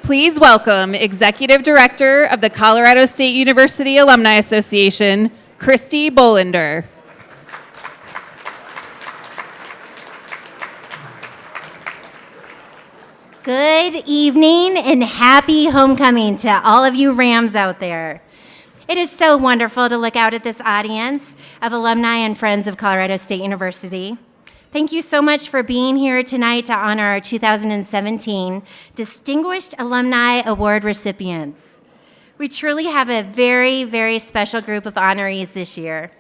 Please welcome Executive Director of the Colorado State University Alumni Association, Christy Bolander. Good evening and happy homecoming to all of you Rams out there. It is so wonderful to look out at this audience of alumni and friends of Colorado State University. Thank you so much for being here tonight to honor our 2017 Distinguished Alumni Award recipients. We truly have a very, very special group of honorees this year,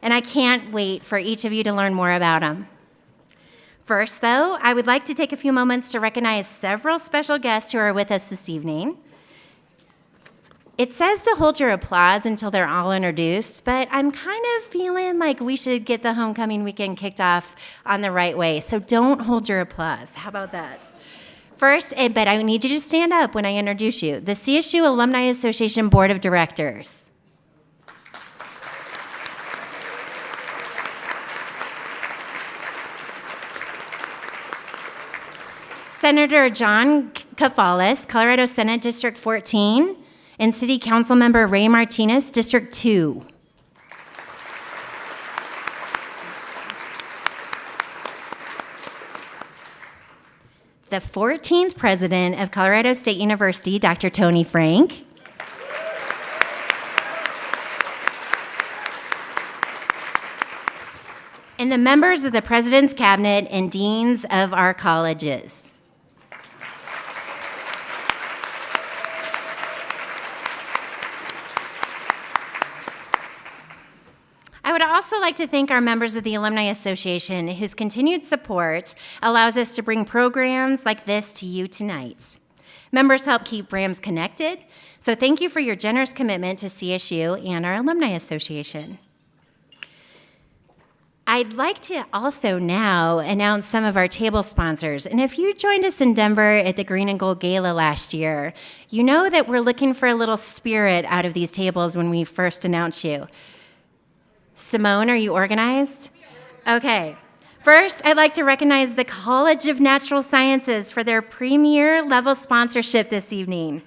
and I can't wait for each of you to learn more about them. First, though, I would like to take a few moments to recognize several special guests who are with us this evening. It says to hold your applause until they're all introduced, but I'm kind of feeling like we should get the homecoming weekend kicked off on the right way, so don't hold your applause. How about that? First, but I need you to stand up when I introduce you, the CSU Alumni Association Board of Directors. Senator John Cafalis, Colorado Senate District 14, and City Council Member Ray Martinez, District 2. The 14th President of Colorado State University, Dr. Tony Frank. And the members of the President's Cabinet and deans of our colleges. I would also like to thank our members of the Alumni Association whose continued support allows us to bring programs like this to you tonight. Members help keep Rams connected, so thank you for your generous commitment to CSU and our Alumni Association. I'd like to also now announce some of our table sponsors. And if you joined us in Denver at the Green and Gold Gala last year, you know that we're looking for a little spirit out of these tables when we first announce you. Simone, are you organized? Okay. First, I'd like to recognize the College of Natural Sciences for their premier level sponsorship this evening.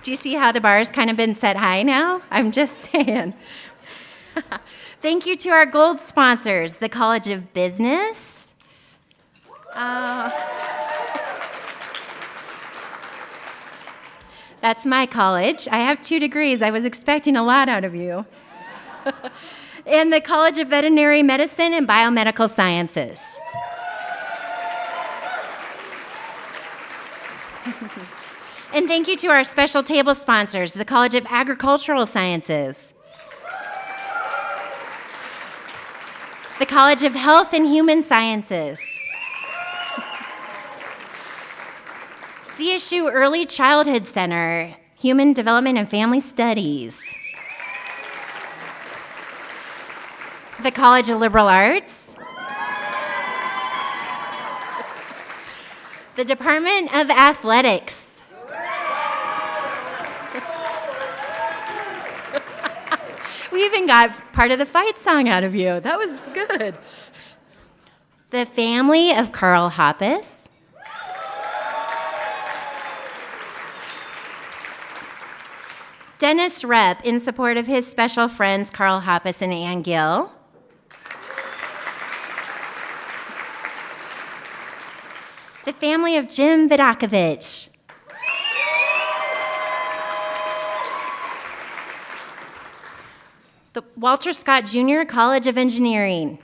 Do you see how the bar's kind of been set high now? I'm just saying. Thank you to our gold sponsors, the College of Business. That's my college. I have 2 degrees. I was expecting a lot out of you. And the College of Veterinary Medicine and Biomedical Sciences. And thank you to our special table sponsors, the College of Agricultural Sciences, the College of Health and Human Sciences, CSU Early Childhood Center, Human Development and Family Studies, the College of Liberal Arts, the Department of Athletics, we even got part of the fight song out of you. That was good. The family of Carl Hoppus, Dennis Rep in support of his special friends Carl Hoppus and Ann Gill. The family of Jim Vidakovich. The Walter Scott Jr. College of Engineering.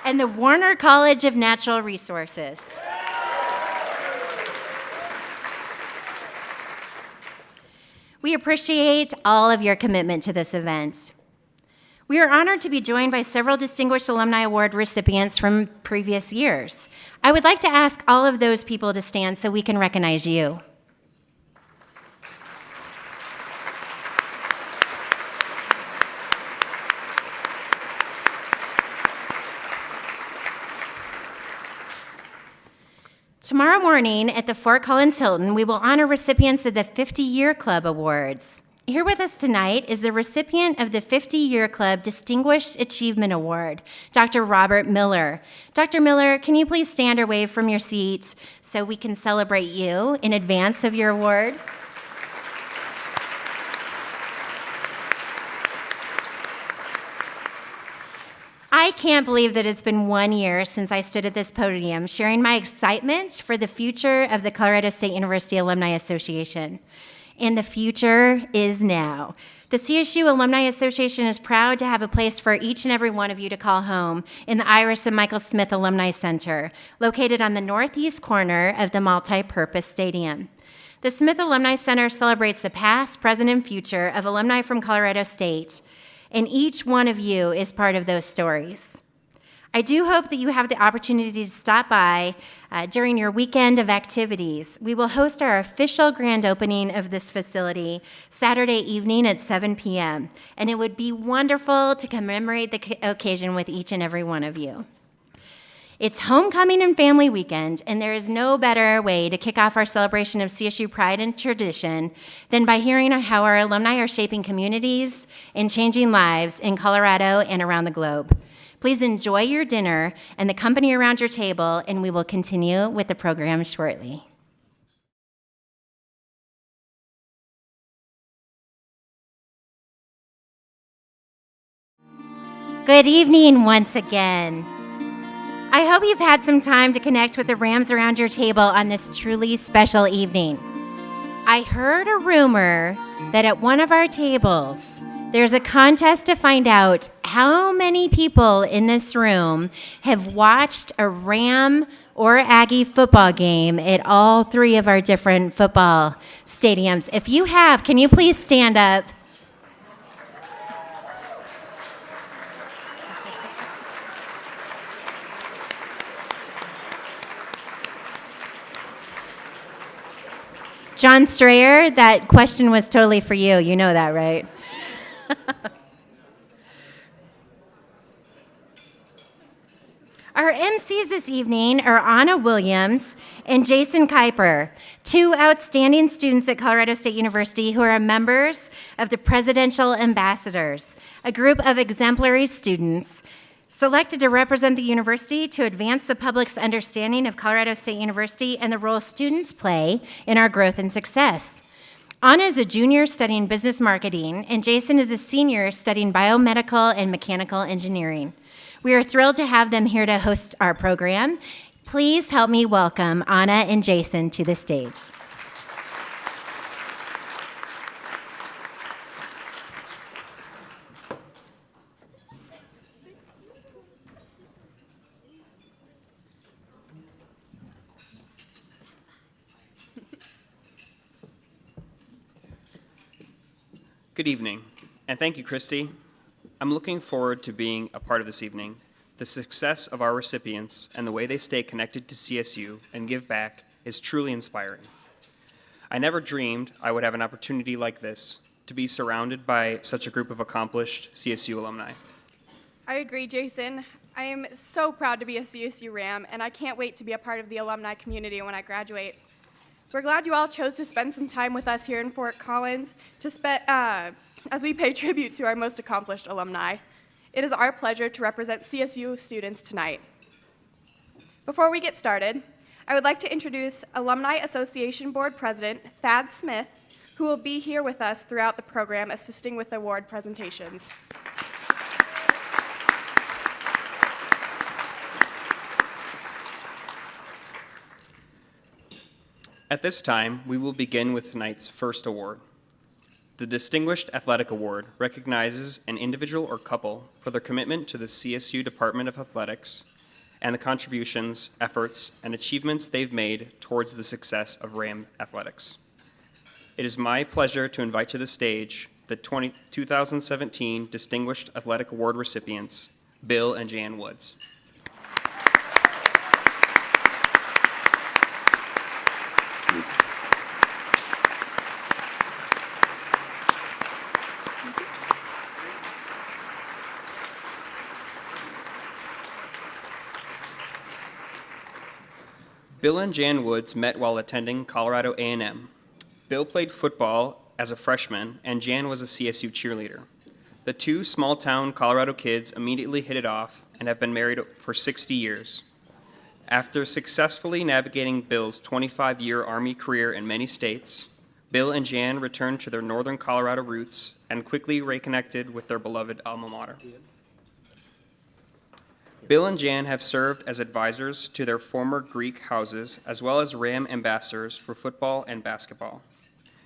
And the Warner College of Natural Resources. We appreciate all of your commitment to this event. We are honored to be joined by several distinguished alumni award recipients from previous years. I would like to ask all of those people to stand so we can recognize you. Tomorrow morning at the Fort Collins Hilton, we will honor recipients of the 50-Year Club Awards. Here with us tonight is the recipient of the 50-Year Club Distinguished Achievement Award, Dr. Robert Miller. Dr. Miller, can you please stand or wave from your seat so we can celebrate you in advance of your award? I can't believe that it's been 1 year since I stood at this podium sharing my excitement for the future of the Colorado State University Alumni Association. And the future is now. The CSU Alumni Association is proud to have a place for each and every one of you to call home in the Iris and Michael Smith Alumni Center, located on the northeast corner of the multi-purpose stadium. The Smith Alumni Center celebrates the past, present, and future of alumni from Colorado State, and each one of you is part of those stories. I do hope that you have the opportunity to stop by during your weekend of activities. We will host our official grand opening of this facility Saturday evening at 7 p.m., and it would be wonderful to commemorate the occasion with each and every one of you. It's homecoming and family weekend, and there is no better way to kick off our celebration of CSU pride and tradition than by hearing how our alumni are shaping communities and changing lives in Colorado and around the globe. Please enjoy your dinner and the company around your table, and we will continue with the program shortly. Good evening once again. I hope you've had some time to connect with the Rams around your table on this truly special evening. I heard a rumor that at one of our tables, there's a contest to find out how many people in this room have watched a Ram or Aggie football game at all three of our different football stadiums. If you have, can you please stand up? John Strayer, that question was totally for you. You know that, right? Our MCs this evening are Anna Williams and Jason Kuiper, two outstanding students at Colorado State University who are members of the Presidential Ambassadors, a group of exemplary students selected to represent the university to advance the public's understanding of Colorado State University and the role students play in our growth and success. Anna is a junior studying business marketing, and Jason is a senior studying biomedical and mechanical engineering. We are thrilled to have them here to host our program. Please help me welcome Anna and Jason to the stage. Good evening, and thank you, Christy. I'm looking forward to being a part of this evening. The success of our recipients and the way they stay connected to CSU and give back is truly inspiring. I never dreamed I would have an opportunity like this, to be surrounded by such a group of accomplished CSU alumni. I agree, Jason. I am so proud to be a CSU Ram, and I can't wait to be a part of the alumni community when I graduate. We're glad you all chose to spend some time with us here in Fort Collins as we pay tribute to our most accomplished alumni. It is our pleasure to represent CSU students tonight. Before we get started, I would like to introduce Alumni Association Board President Thad Smith, who will be here with us throughout the program assisting with award presentations. At this time, we will begin with tonight's first award. The Distinguished Athletic Award recognizes an individual or couple for their commitment to the CSU Department of Athletics and the contributions, efforts, and achievements they've made towards the success of Ram athletics. It is my pleasure to invite to the stage the 2017 Distinguished Athletic Award recipients, Bill and Jan Woods. Bill and Jan Woods met while attending Colorado A&M. Bill played football as a freshman, and Jan was a CSU cheerleader. The two small-town Colorado kids immediately hit it off and have been married for 60 years. After successfully navigating Bill's 25-year Army career in many states, Bill and Jan returned to their northern Colorado roots and quickly reconnected with their beloved alma mater. Bill and Jan have served as advisors to their former Greek houses as well as Ram ambassadors for football and basketball.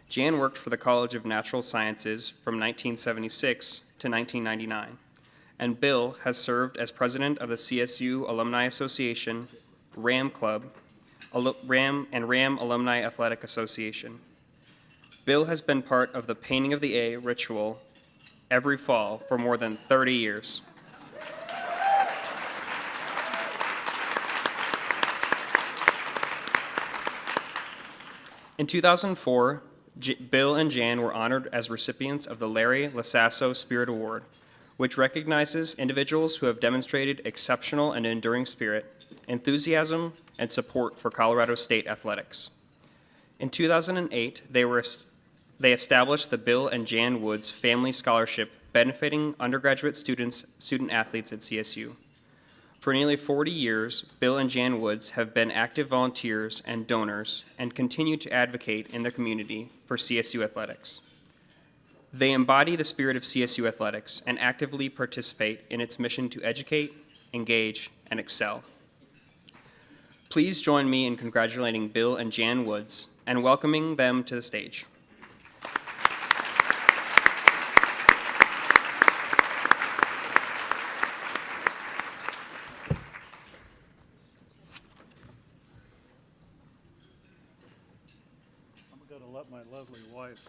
Jan worked for the College of Natural Sciences from 1976 to 1999, and Bill has served as president of the CSU Alumni Association, Ram Club, Ram Alumni Athletic Association. Bill has been part of the Painting of the A ritual every fall for more than 30 years. In 2004, Bill and Jan were honored as recipients of the Larry Lasasso Spirit Award, which recognizes individuals who have demonstrated exceptional and enduring spirit, enthusiasm, and support for Colorado State athletics. In 2008, they established the Bill and Jan Woods Family Scholarship benefiting undergraduate student athletes at CSU. For nearly 40 years, Bill and Jan Woods have been active volunteers and donors and continue to advocate in their community for CSU athletics. They embody the spirit of CSU athletics and actively participate in its mission to educate, engage, and excel. Please join me in congratulating Bill and Jan Woods and welcoming them to the stage. My lovely wife.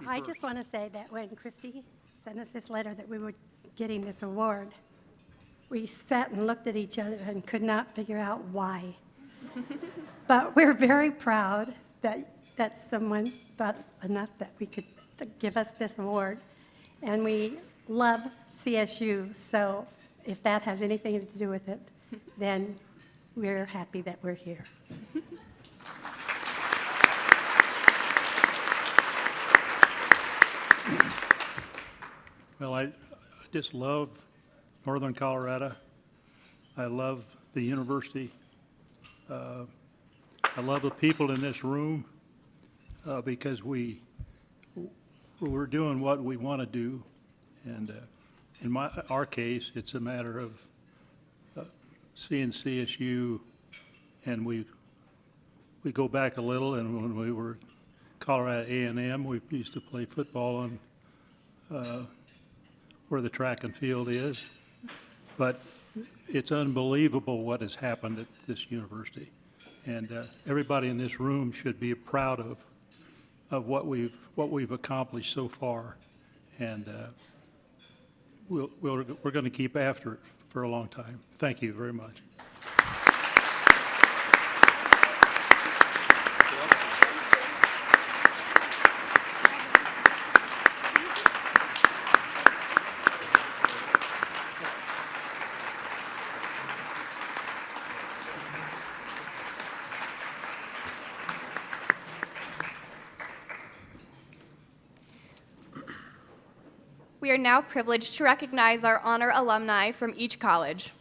I just want to say that when Christy sent us this letter that we were getting this award, we sat and looked at each other and could not figure out why. But we're very proud that someone thought enough that we could give us this award. And we love CSU, so if that has anything to do with it, then we're happy that we're here. Well, I just love Northern Colorado. I love the university. I love the people in this room because we're doing what we want to do. And in our case, it's a matter of seeing CSU, and we go back a little, and when we were Colorado A&M, we used to play football on where the track and field is. But it's unbelievable what has happened at this university. And everybody in this room should be proud of what we've accomplished so far. And we're going to keep after it for a long time. Thank you very much. We are now privileged to recognize our honor alumni from each college.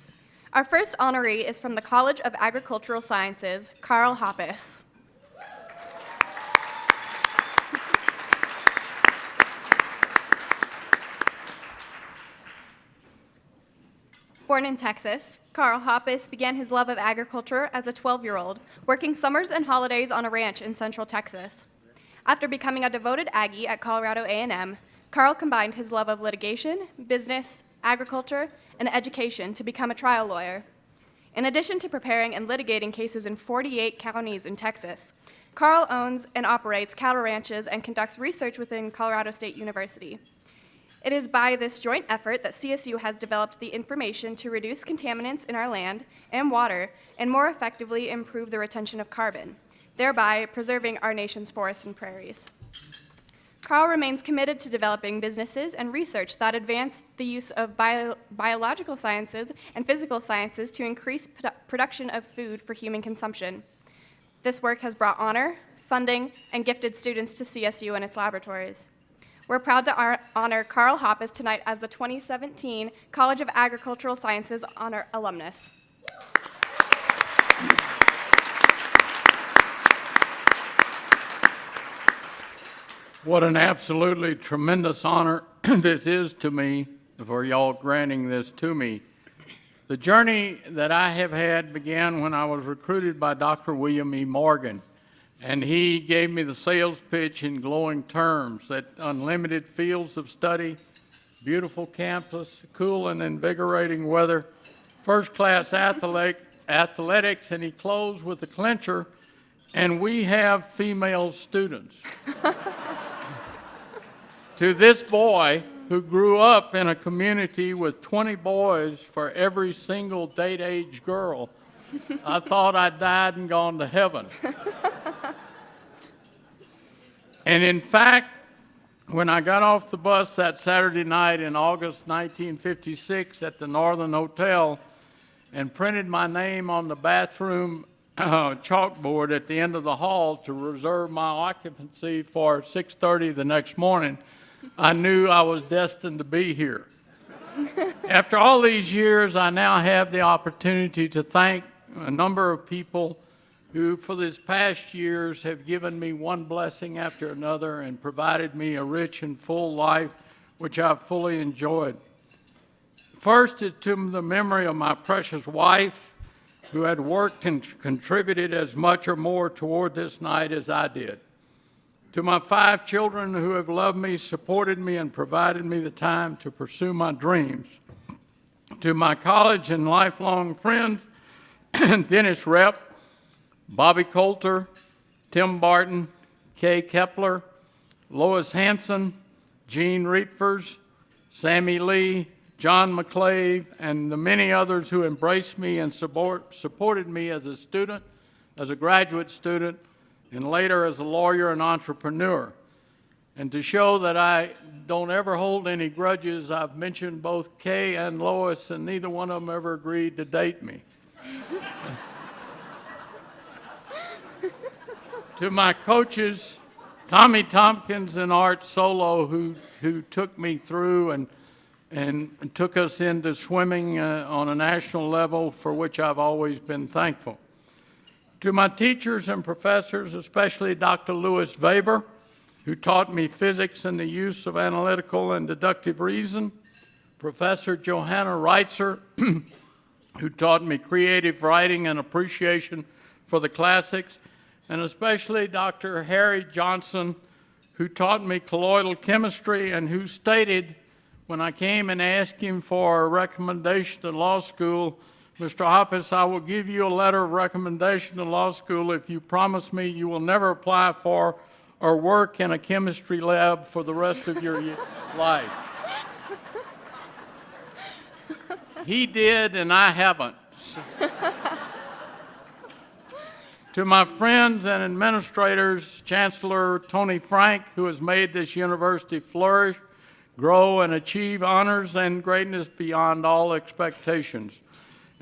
Our first honoree is from the College of Agricultural Sciences, Carl Hoppus. Born in Texas, Carl Hoppus began his love of agriculture as a 12-year-old, working summers and holidays on a ranch in central Texas. After becoming a devoted Aggie at Colorado A&M, Carl combined his love of litigation, business, agriculture, and education to become a trial lawyer. In addition to preparing and litigating cases in 48 counties in Texas, Carl owns and operates cattle ranches and conducts research within Colorado State University. It is by this joint effort that CSU has developed the information to reduce contaminants in our land and water and more effectively improve the retention of carbon, thereby preserving our nation's forests and prairies. Carl remains committed to developing businesses and research that advance the use of biological sciences and physical sciences to increase production of food for human consumption. This work has brought honor, funding, and gifted students to CSU and its laboratories. We're proud to honor Carl Hoppus tonight as the 2017 College of Agricultural Sciences Honor Alumnus. What an absolutely tremendous honor this is to me for y'all granting this to me. The journey that I have had began when I was recruited by Dr. William E. Morgan, and he gave me the sales pitch in glowing terms that unlimited fields of study, beautiful campus, cool and invigorating weather, first-class athletics, and he closed with the clincher, and we have female students. To this boy, who grew up in a community with 20 boys for every single date-age girl, I thought I'd died and gone to heaven. And in fact, when I got off the bus that Saturday night in August 1956 at the Northern Hotel and printed my name on the bathroom chalkboard at the end of the hall to reserve my occupancy for 6:30 the next morning, I knew I was destined to be here. After all these years, I now have the opportunity to thank a number of people who, for this past years, have given me one blessing after another and provided me a rich and full life, which I've fully enjoyed. First is to the memory of my precious wife, who had worked and contributed as much or more toward this night as I did. To my 5 children who have loved me, supported me, and provided me the time to pursue my dreams. To my college and lifelong friends, Dennis Rep, Bobby Coulter, Tim Barton, Kay Kepler, Lois Hanson, Gene Rietfers, Sammy Lee, John McClave, and the many others who embraced me and supported me as a student, as a graduate student, and later as a lawyer and entrepreneur. And to show that I don't ever hold any grudges, I've mentioned both Kay and Lois, and neither one of them ever agreed to date me. To my coaches, Tommy Tompkins and Art Solo, who took me through and took us into swimming on a national level, for which I've always been thankful. To my teachers and professors, especially Dr. Louis Weber, who taught me physics and the use of analytical and deductive reason, Professor Johanna Reitzer, who taught me creative writing and appreciation for the classics, and especially Dr. Harry Johnson, who taught me colloidal chemistry and who stated, when I came and asked him for a recommendation to law school, Mr. Hoppus, I will give you a letter of recommendation to law school if you promise me you will never apply for or work in a chemistry lab for the rest of your life. He did, and I haven't. To my friends and administrators, Chancellor Tony Frank, who has made this university flourish, grow, and achieve honors and greatness beyond all expectations.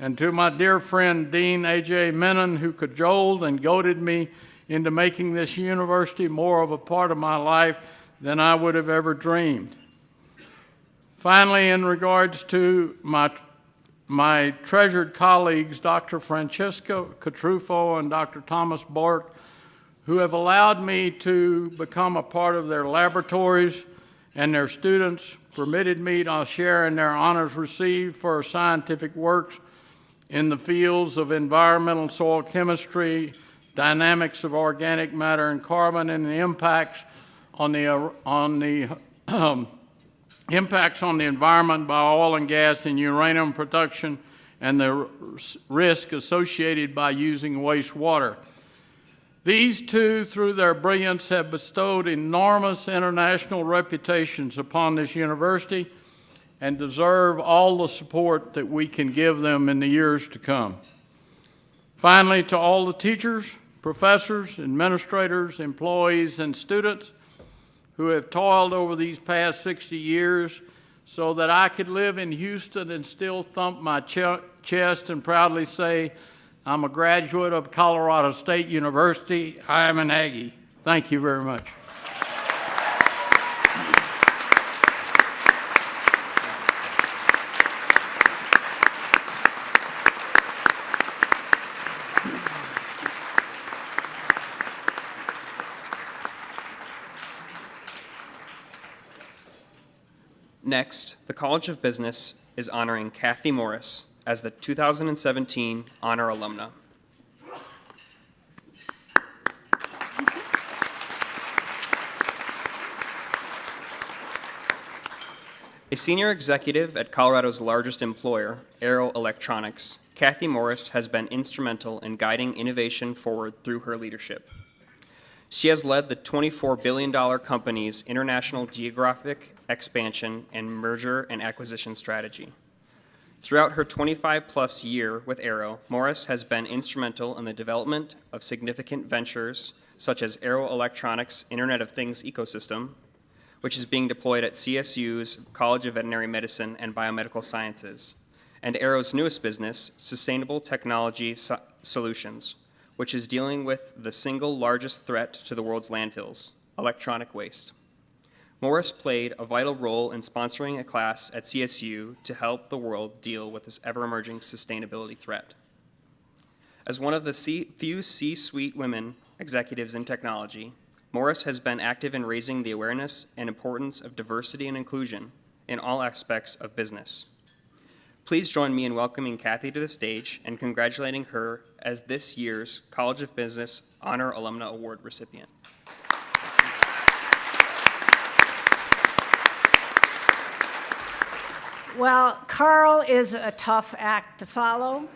And to my dear friend, Dean A.J. Menon, who cajoled and goaded me into making this university more of a part of my life than I would have ever dreamed. Finally, in regards to my treasured colleagues, Dr. Francesco Catrufo and Dr. Thomas Bork, who have allowed me to become a part of their laboratories, and their students permitted me to share in their honors received for scientific works in the fields of environmental soil chemistry, dynamics of organic matter and carbon, and the impacts on the impacts on the environment by oil and gas and uranium production, and the risk associated by using wastewater. These two, through their brilliance, have bestowed enormous international reputations upon this university and deserve all the support that we can give them in the years to come. Finally, to all the teachers, professors, administrators, employees, and students who have toiled over these past 60 years so that I could live in Houston and still thump my chest and proudly say, I'm a graduate of Colorado State University. I am an Aggie. Thank you very much. Next, the College of Business is honoring Kathy Morris as the 2017 Honor Alumna. A senior executive at Colorado's largest employer, Arrow Electronics, Kathy Morris has been instrumental in guiding innovation forward through her leadership. She has led the $24 billion company's international geographic expansion and merger and acquisition strategy. Throughout her 25-plus year with Arrow, Morris has been instrumental in the development of significant ventures such as Arrow Electronics' Internet of Things ecosystem, which is being deployed at CSU's College of Veterinary Medicine and Biomedical Sciences, and Arrow's newest business, Sustainable Technology Solutions, which is dealing with the single largest threat to the world's landfills, electronic waste. Morris played a vital role in sponsoring a class at CSU to help the world deal with this ever-emerging sustainability threat. As one of the few C-suite women executives in technology, Morris has been active in raising the awareness and importance of diversity and inclusion in all aspects of business. Please join me in welcoming Kathy to the stage and congratulating her as this year's College of Business Honor Alumna Award recipient. Well, Carl is a tough act to follow,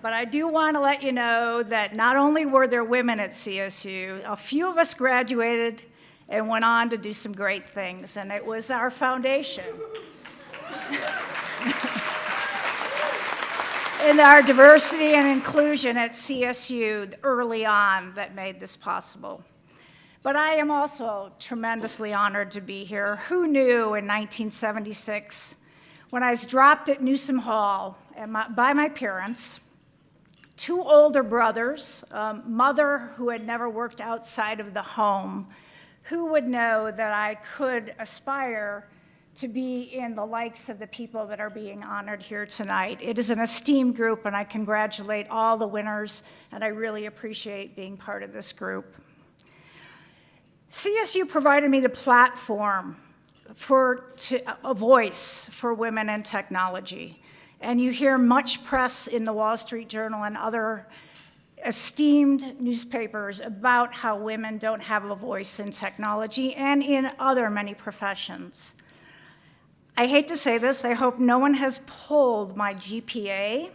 but I do want to let you know that not only were there women at CSU, a few of us graduated and went on to do some great things, and it was our foundation and our diversity and inclusion at CSU early on that made this possible. But I am also tremendously honored to be here. Who knew in 1976, when I was dropped at Newsom Hall by my parents, two older brothers, a mother who had never worked outside of the home, who would know that I could aspire to be in the likes of the people that are being honored here tonight. It is an esteemed group, and I congratulate all the winners, and I really appreciate being part of this group. CSU provided me the platform a voice for women in technology. And you hear much press in the Wall Street Journal and other esteemed newspapers about how women don't have a voice in technology and in other many professions. I hate to say this, I hope no one has pulled my GPA,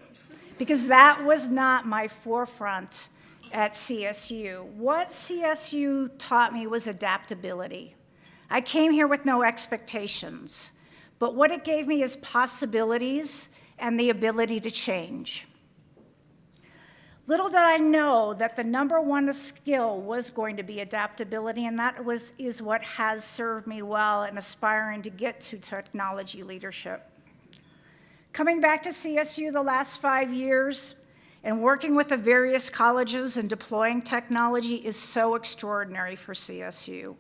because that was not my forefront at CSU. What CSU taught me was adaptability. I came here with no expectations, but what it gave me is possibilities and the ability to change. Little did I know that the number one skill was going to be adaptability, and that is what has served me well in aspiring to get to technology leadership. Coming back to CSU the last 5 years and working with the various colleges and deploying technology is so extraordinary for CSU.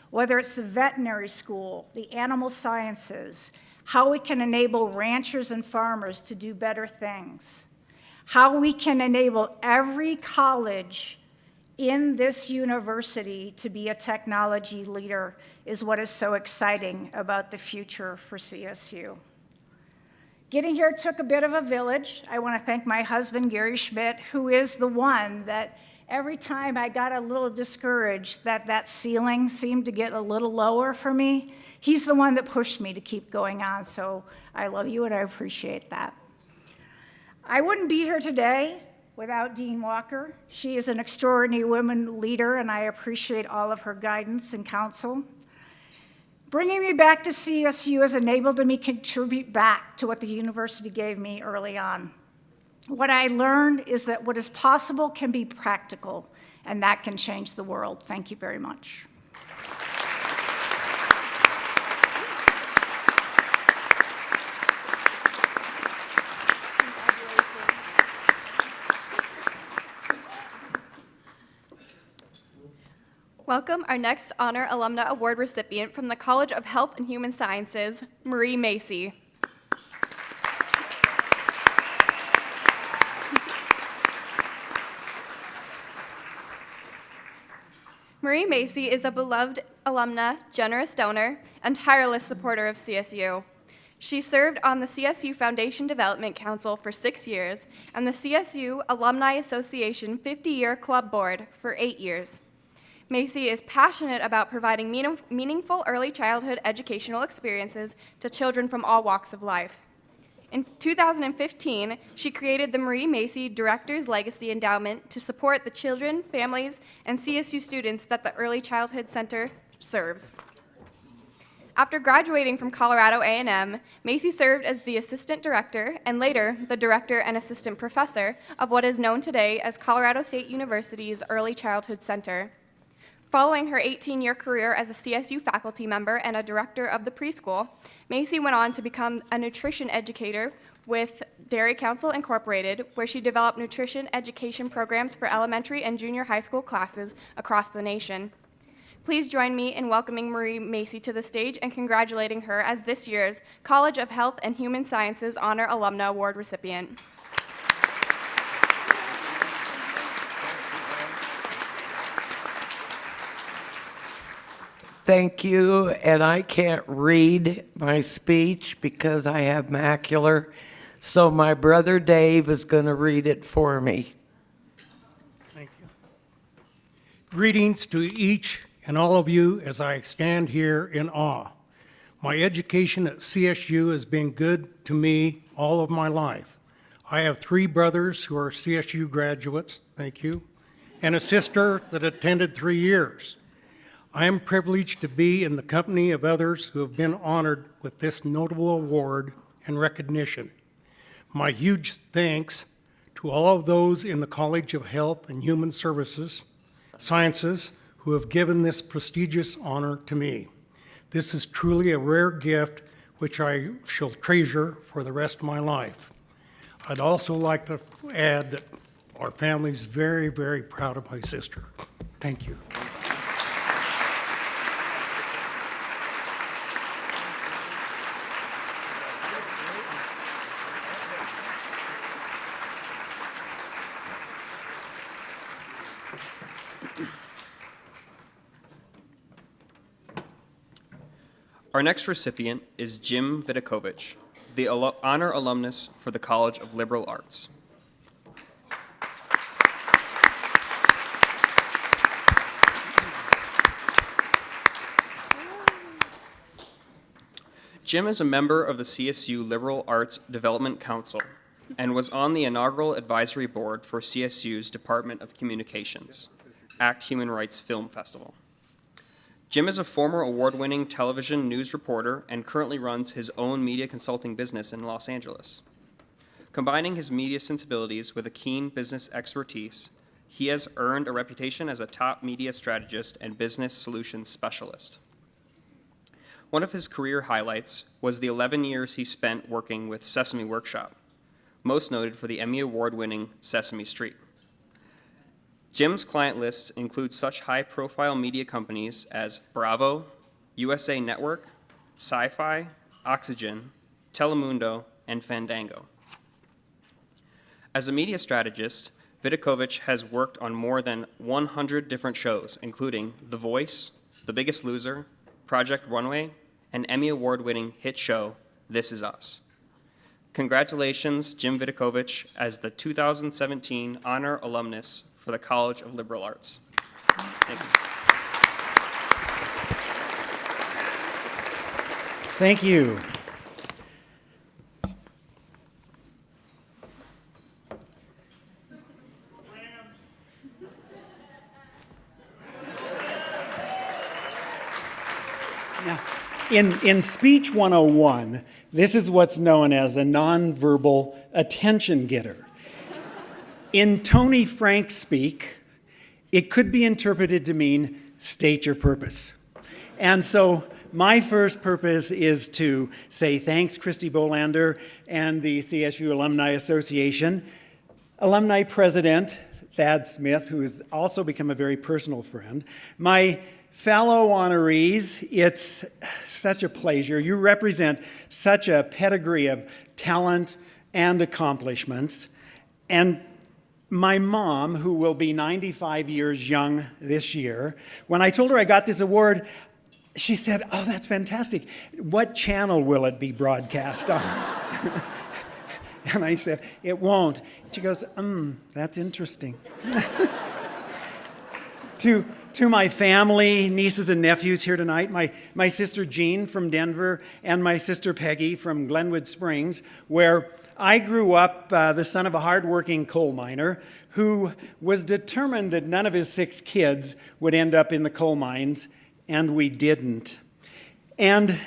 Whether it's the veterinary school, the animal sciences, how we can enable ranchers and farmers to do better things, how we can enable every college in this university to be a technology leader is what is so exciting about the future for CSU. Getting here took a bit of a village. I want to thank my husband, Gary Schmidt, who is the one that every time I got a little discouraged that ceiling seemed to get a little lower for me, he's the one that pushed me to keep going on. So I love you and I appreciate that. I wouldn't be here today without Dean Walker. She is an extraordinary woman leader, and I appreciate all of her guidance and counsel. Bringing me back to CSU has enabled me to contribute back to what the university gave me early on. What I learned is that what is possible can be practical, and that can change the world. Thank you very much. Welcome our next Honor Alumna Award recipient from the College of Health and Human Sciences, Marie Macy. Marie Macy is a beloved alumna, generous donor, and tireless supporter of CSU. She served on the CSU Foundation Development Council for 6 years and the CSU Alumni Association 50-Year Club Board for 8 years. Macy is passionate about providing meaningful early childhood educational experiences to children from all walks of life. In 2015, she created the Marie Macy Director's Legacy Endowment to support the children, families, and CSU students that the Early Childhood Center serves. After graduating from Colorado A&M, Macy served as the assistant director and later the director and assistant professor of what is known today as Colorado State University's Early Childhood Center. Following her 18-year career as a CSU faculty member and a director of the preschool, Macy went on to become a nutrition educator with Dairy Council Incorporated, where she developed nutrition education programs for elementary and junior high school classes across the nation. Please join me in welcoming Marie Macy to the stage and congratulating her as this year's College of Health and Human Sciences Honor Alumna Award recipient. Thank you, and I can't read my speech because I have macular, so my brother Dave is going to read it for me. Thank you. Greetings to each and all of you as I stand here in awe. My education at CSU has been good to me all of my life. I have 3 brothers who are CSU graduates, thank you, and a sister that attended 3 years. I am privileged to be in the company of others who have been honored with this notable award and recognition. My huge thanks to all of those in the College of Health and Human Sciences who have given this prestigious honor to me. This is truly a rare gift which I shall treasure for the rest of my life. I'd also like to add that our family is very, very proud of my sister. Thank you. Our next recipient is Jim Vidakovich, the honor alumnus for the College of Liberal Arts. Jim is a member of the CSU Liberal Arts Development Council and was on the inaugural advisory board for CSU's Department of Communications, ACT Human Rights Film Festival. Jim is a former award-winning television news reporter and currently runs his own media consulting business in Los Angeles. Combining his media sensibilities with a keen business expertise, he has earned a reputation as a top media strategist and business solutions specialist. One of his career highlights was the 11 years he spent working with Sesame Workshop, most noted for the Emmy Award-winning Sesame Street. Jim's client lists include such high-profile media companies as Bravo, USA Network, Sci-Fi, Oxygen, Telemundo, and Fandango. As a media strategist, Vidakovich has worked on more than 100 different shows, including The Voice, The Biggest Loser, Project Runway, and Emmy Award-winning hit show This Is Us. Congratulations, Jim Vidakovich, as the 2017 Honor Alumnus for the College of Liberal Arts. Thank you. Thank you. Now, in Speech 101, this is what's known as a nonverbal attention getter. In Tony Frank speak, it could be interpreted to mean state your purpose. And so my first purpose is to say thanks, Christy Bolander and the CSU Alumni Association. Alumni President, Thad Smith, who has also become a very personal friend. My fellow honorees, it's such a pleasure. You represent such a pedigree of talent and accomplishments. And my mom, who will be 95 years young this year, when I told her I got this award, she said, "Oh, that's fantastic. What channel will it be broadcast on?" And I said, "It won't." She goes, "That's interesting." To my family, nieces and nephews here tonight, my sister Jean from Denver and my sister Peggy from Glenwood Springs, where I grew up, the son of a hardworking coal miner who was determined that none of his 6 kids would end up in the coal mines, and we didn't. And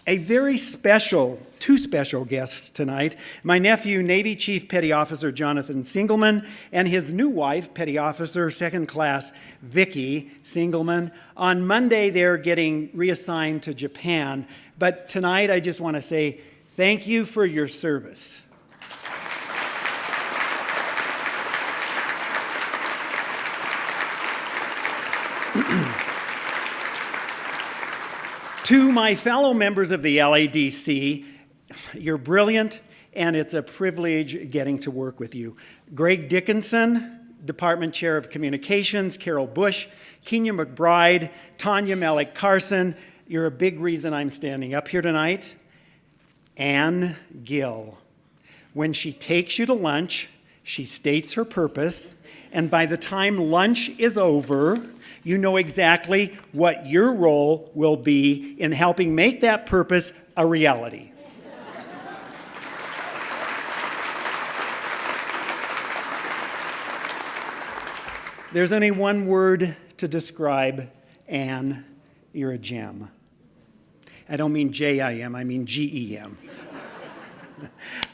a very special, 2 special guests tonight, my nephew, Navy Chief Petty Officer Jonathan Singelman, and his new wife, Petty Officer Second Class Vicky Singelman. On Monday, they're getting reassigned to Japan, but tonight I just want to say thank you for your service. To my fellow members of the LADC, you're brilliant, and it's a privilege getting to work with you. Greg Dickinson, Department Chair of Communications, Carol Bush, Kenya McBride, Tanya Melick Carson, you're a big reason I'm standing up here tonight. Ann Gill. When she takes you to lunch, she states her purpose, and by the time lunch is over, you know exactly what your role will be in helping make that purpose a reality. There's only one word to describe Anne. You're a gem. I don't mean J-I-M, I mean G-E-M.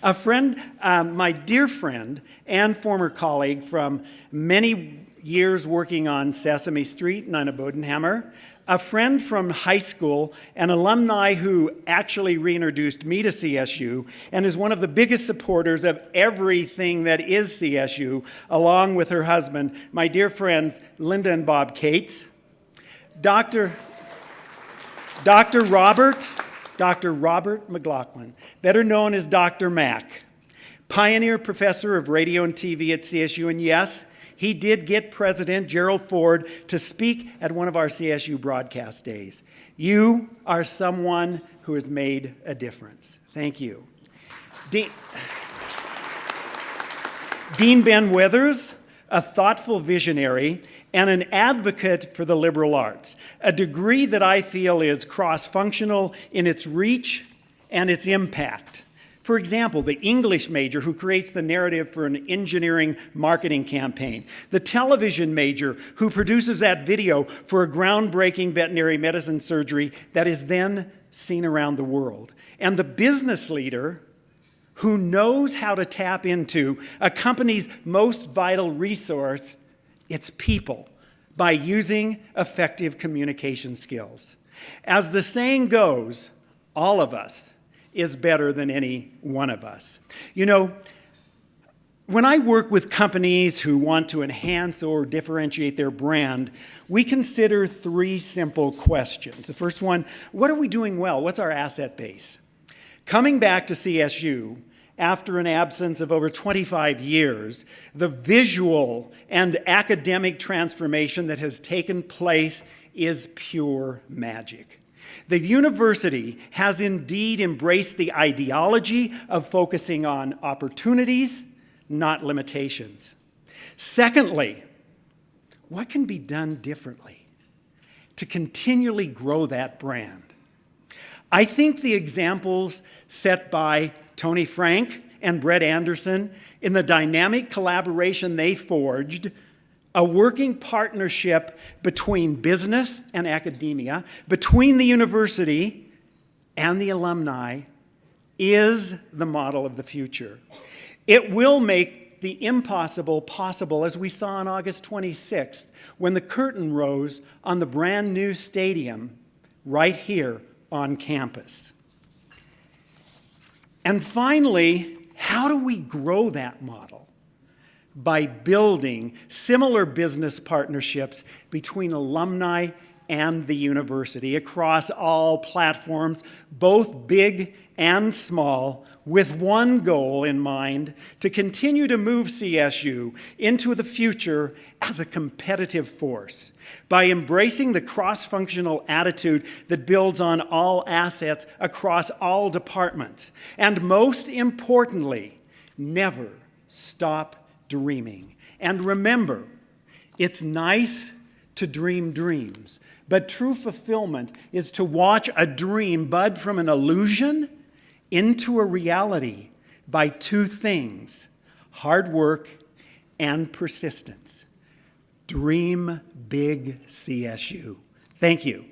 A friend, my dear friend and former colleague from many years working on Sesame Street, Nina Bodenhammer, a friend from high school, an alumni who actually reintroduced me to CSU and is one of the biggest supporters of everything that is CSU, along with her husband, my dear friends Linda and Bob Cates, Dr. Robert McLaughlin, better known as Dr. Mac, pioneer professor of radio and TV at CSU, and yes, he did get President Gerald Ford to speak at one of our CSU broadcast days. You are someone who has made a difference. Thank you. Dean Ben Withers, a thoughtful visionary and an advocate for the liberal arts, a degree that I feel is cross-functional in its reach and its impact. For example, the English major who creates the narrative for an engineering marketing campaign, the television major who produces that video for a groundbreaking veterinary medicine surgery that is then seen around the world, and the business leader who knows how to tap into a company's most vital resource, its people, by using effective communication skills. As the saying goes, all of us is better than any one of us. You know, when I work with companies who want to enhance or differentiate their brand, we consider 3 simple questions. The first one, what are we doing well? What's our asset base? Coming back to CSU, after an absence of over 25 years, the visual and academic transformation that has taken place is pure magic. The university has indeed embraced the ideology of focusing on opportunities, not limitations. Secondly, what can be done differently to continually grow that brand? I think the examples set by Tony Frank and Brett Anderson in the dynamic collaboration they forged, a working partnership between business and academia, between the university and the alumni, is the model of the future. It will make the impossible possible, as we saw on August 26th, when the curtain rose on the brand new stadium right here on campus. And finally, how do we grow that model? by building similar business partnerships between alumni and the university across all platforms, both big and small, with one goal in mind: to continue to move CSU into the future as a competitive force by embracing the cross-functional attitude that builds on all assets across all departments. And most importantly, never stop dreaming. And remember, it's nice to dream dreams, but true fulfillment is to watch a dream bud from an illusion into a reality by two things: hard work and persistence. Dream big, CSU. Thank you.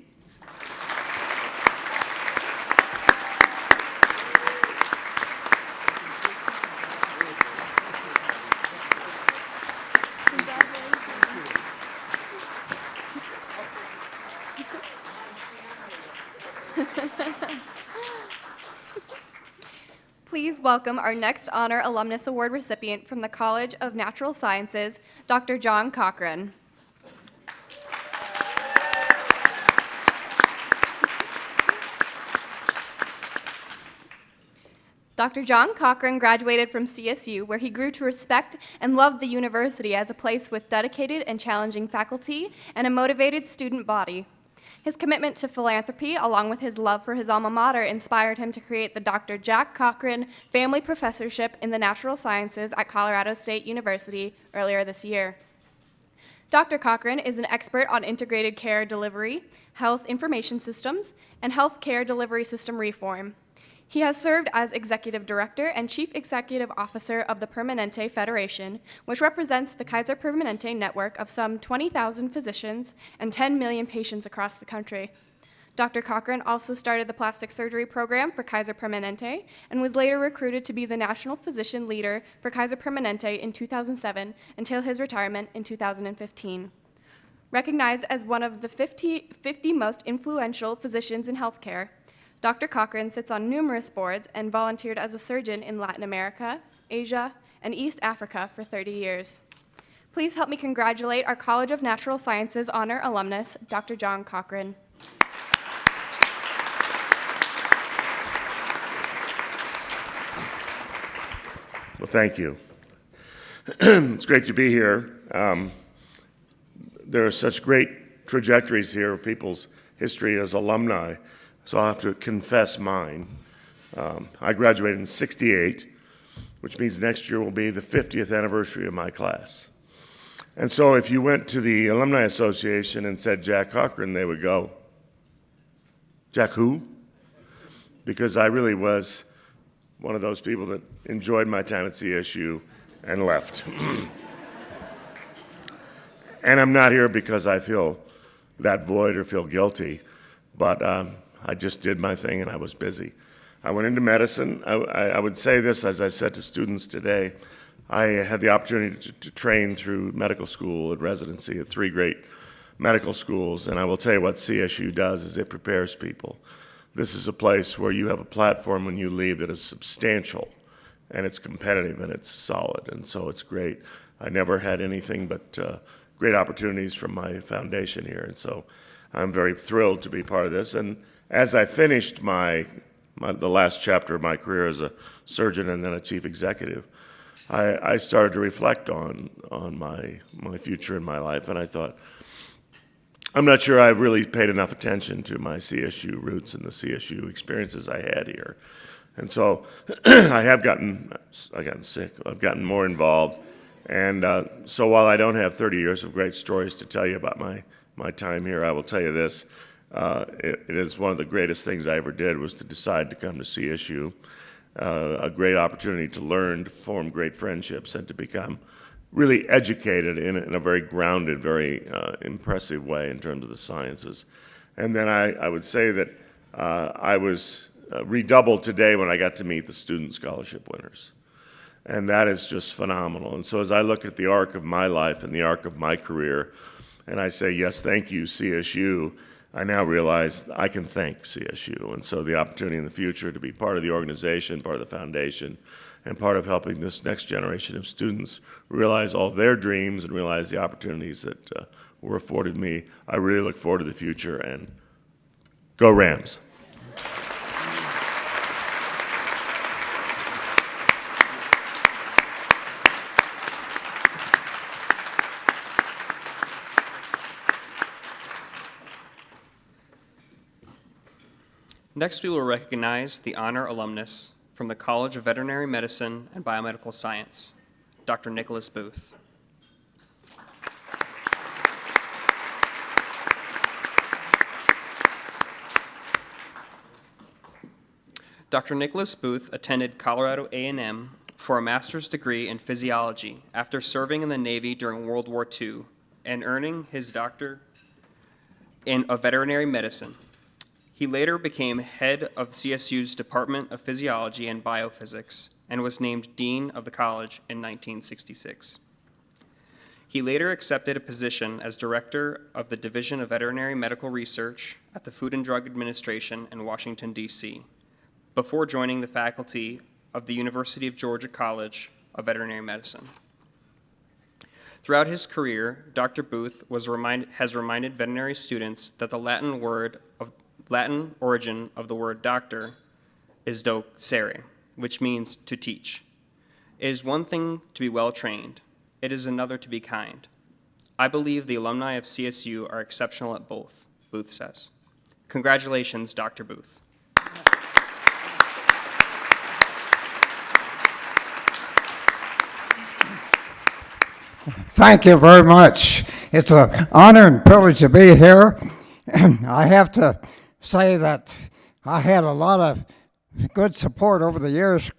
Please welcome our next Honor Alumnus Award recipient from the College of Natural Sciences, Dr. John Cochran. Dr. John Cochran graduated from CSU, where he grew to respect and love the university as a place with dedicated and challenging faculty and a motivated student body. His commitment to philanthropy, along with his love for his alma mater, inspired him to create the Dr. Jack Cochran Family Professorship in the Natural Sciences at Colorado State University earlier this year. Dr. Cochran is an expert on integrated care delivery, health information systems, and health care delivery system reform. He has served as Executive Director and Chief Executive Officer of the Permanente Federation, which represents the Kaiser Permanente network of some 20,000 physicians and 10 million patients across the country. Dr. Cochran also started the plastic surgery program for Kaiser Permanente and was later recruited to be the national physician leader for Kaiser Permanente in 2007 until his retirement in 2015. Recognized as one of the 50 most influential physicians in healthcare, Dr. Cochran sits on numerous boards and volunteered as a surgeon in Latin America, Asia, and East Africa for 30 years. Please help me congratulate our College of Natural Sciences Honor alumnus, Dr. John Cochran. Well, thank you. It's great to be here. There are such great trajectories here of people's history as alumni. So I'll have to confess mine. I graduated in '68, which means next year will be the 50th anniversary of my class. And so if you went to the Alumni Association and said Jack Cochran, they would go, Jack who? Because I really was one of those people that enjoyed my time at CSU and left. And I'm not here because I feel that void or feel guilty, but I just did my thing and I was busy. I went into medicine. I would say this, as I said to students today, I had the opportunity to train through medical school and residency at 3 great medical schools, and I will tell you what CSU does is it prepares people. This is a place where you have a platform when you leave that is substantial, and it's competitive, and it's solid, and so it's great. I never had anything but great opportunities from my foundation here, and so I'm very thrilled to be part of this. And as I finished the last chapter of my career as a surgeon and then a chief executive, I started to reflect on my future in my life, and I thought, I'm not sure I've really paid enough attention to my CSU roots and the CSU experiences I had here. And so I've gotten sick, I've gotten more involved, and so while I don't have 30 years of great stories to tell you about my time here, I will tell you this. It is one of the greatest things I ever did was to decide to come to CSU. A great opportunity to learn, to form great friendships, and to become really educated in a very grounded, very impressive way in terms of the sciences. And then I would say that I was redoubled today when I got to meet the student scholarship winners. And that is just phenomenal. And so as I look at the arc of my life and the arc of my career, and I say, yes, thank you, CSU, I now realize I can thank CSU. And so the opportunity in the future to be part of the organization, part of the foundation, and part of helping this next generation of students realize all their dreams and realize the opportunities that were afforded me. I really look forward to the future, and go Rams. Next, we will recognize the honor alumnus from the College of Veterinary Medicine and Biomedical Science, Dr. Nicholas Booth. Dr. Nicholas Booth attended Colorado A&M for a master's degree in physiology after serving in the Navy during World War II and earning his doctorate of veterinary medicine. He later became head of CSU's Department of Physiology and Biophysics and was named dean of the college in 1966. He later accepted a position as director of the Division of Veterinary Medical Research at the Food and Drug Administration in Washington, D.C., before joining the faculty of the University of Georgia College of Veterinary Medicine. Throughout his career, Dr. Booth has reminded veterinary students that the Latin origin of the word doctor is docere, which means to teach. It is one thing to be well trained, it is another to be kind. I believe the alumni of CSU are exceptional at both, Booth says. Congratulations, Dr. Booth. Thank you very much. It's an honor and privilege to be here. I have to say that I had a lot of good support over the years,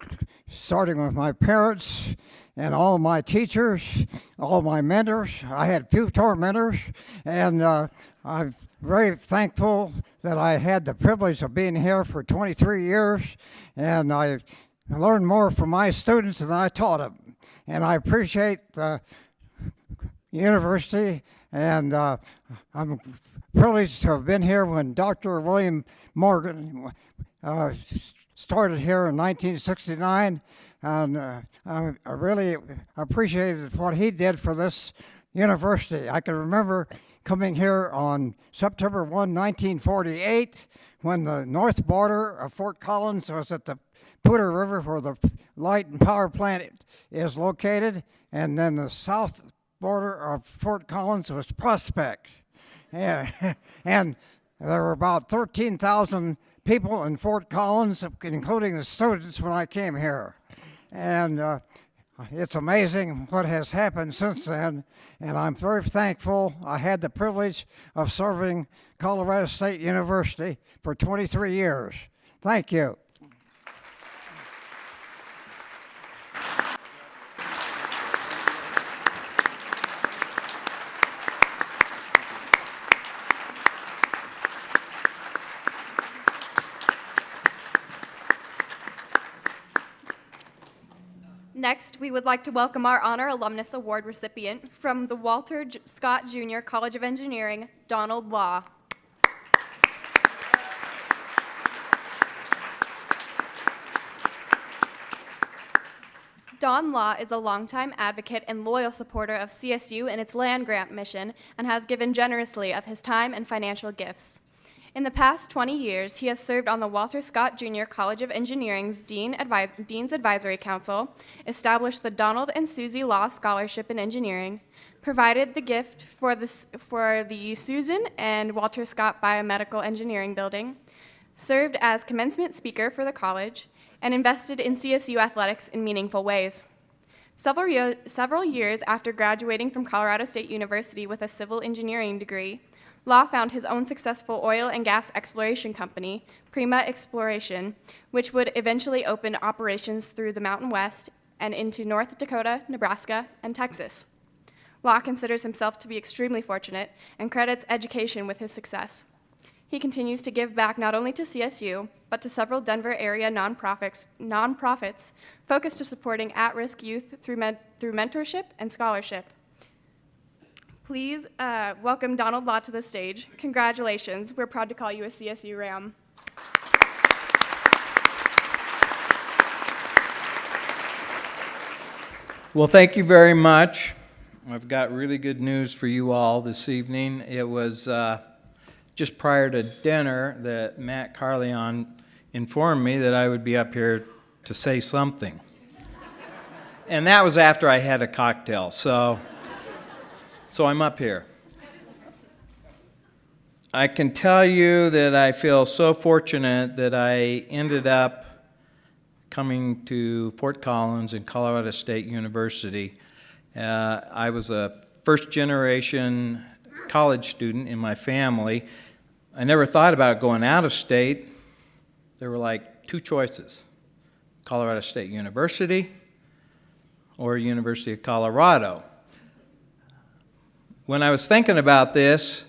starting with my parents and all my teachers, all my mentors. I had few mentors, and I'm very thankful that I had the privilege of being here for 23 years, and I learned more from my students than I taught them. And I appreciate the university, and I'm privileged to have been here when Dr. William Morgan started here in 1969, and I really appreciated what he did for this university. I can remember coming here on September 1, 1948, when the north border of Fort Collins was at the Poudre River, where the light and power plant is located, and then the south border of Fort Collins was Prospect. Yeah. And there were about 13,000 people in Fort Collins, including the students, when I came here. And it's amazing what has happened since then, and I'm very thankful I had the privilege of serving Colorado State University for 23 years. Thank you. Next, we would like to welcome our Honor Alumnus Award recipient from the Walter Scott Jr. College of Engineering, Donald Law. Don Law is a longtime advocate and loyal supporter of CSU and its land grant mission, and has given generously of his time and financial gifts. In the past 20 years, he has served on the Walter Scott Jr. College of Engineering's Dean's Advisory Council, established the Donald and Susie Law Scholarship in Engineering, provided the gift for the Susan and Walter Scott Biomedical Engineering Building, served as commencement speaker for the college, and invested in CSU athletics in meaningful ways. Several years after graduating from Colorado State University with a civil engineering degree, Law found his own successful oil and gas exploration company, Prima Exploration, which would eventually open operations through the Mountain West and into North Dakota, Nebraska, and Texas. Law considers himself to be extremely fortunate and credits education with his success. He continues to give back not only to CSU, but to several Denver area nonprofits focused to supporting at-risk youth through mentorship and scholarship. Please welcome Donald Law to the stage. Congratulations. We're proud to call you a CSU Ram. Well, thank you very much. I've got really good news for you all this evening. It was just prior to dinner that Matt Carleon informed me that I would be up here to say something. And that was after I had a cocktail, so I'm up here. I can tell you that I feel so fortunate that I ended up coming to Fort Collins and Colorado State University. I was a first-generation college student in my family. I never thought about going out of state. There were like two choices: Colorado State University or University of Colorado. When I was thinking about this,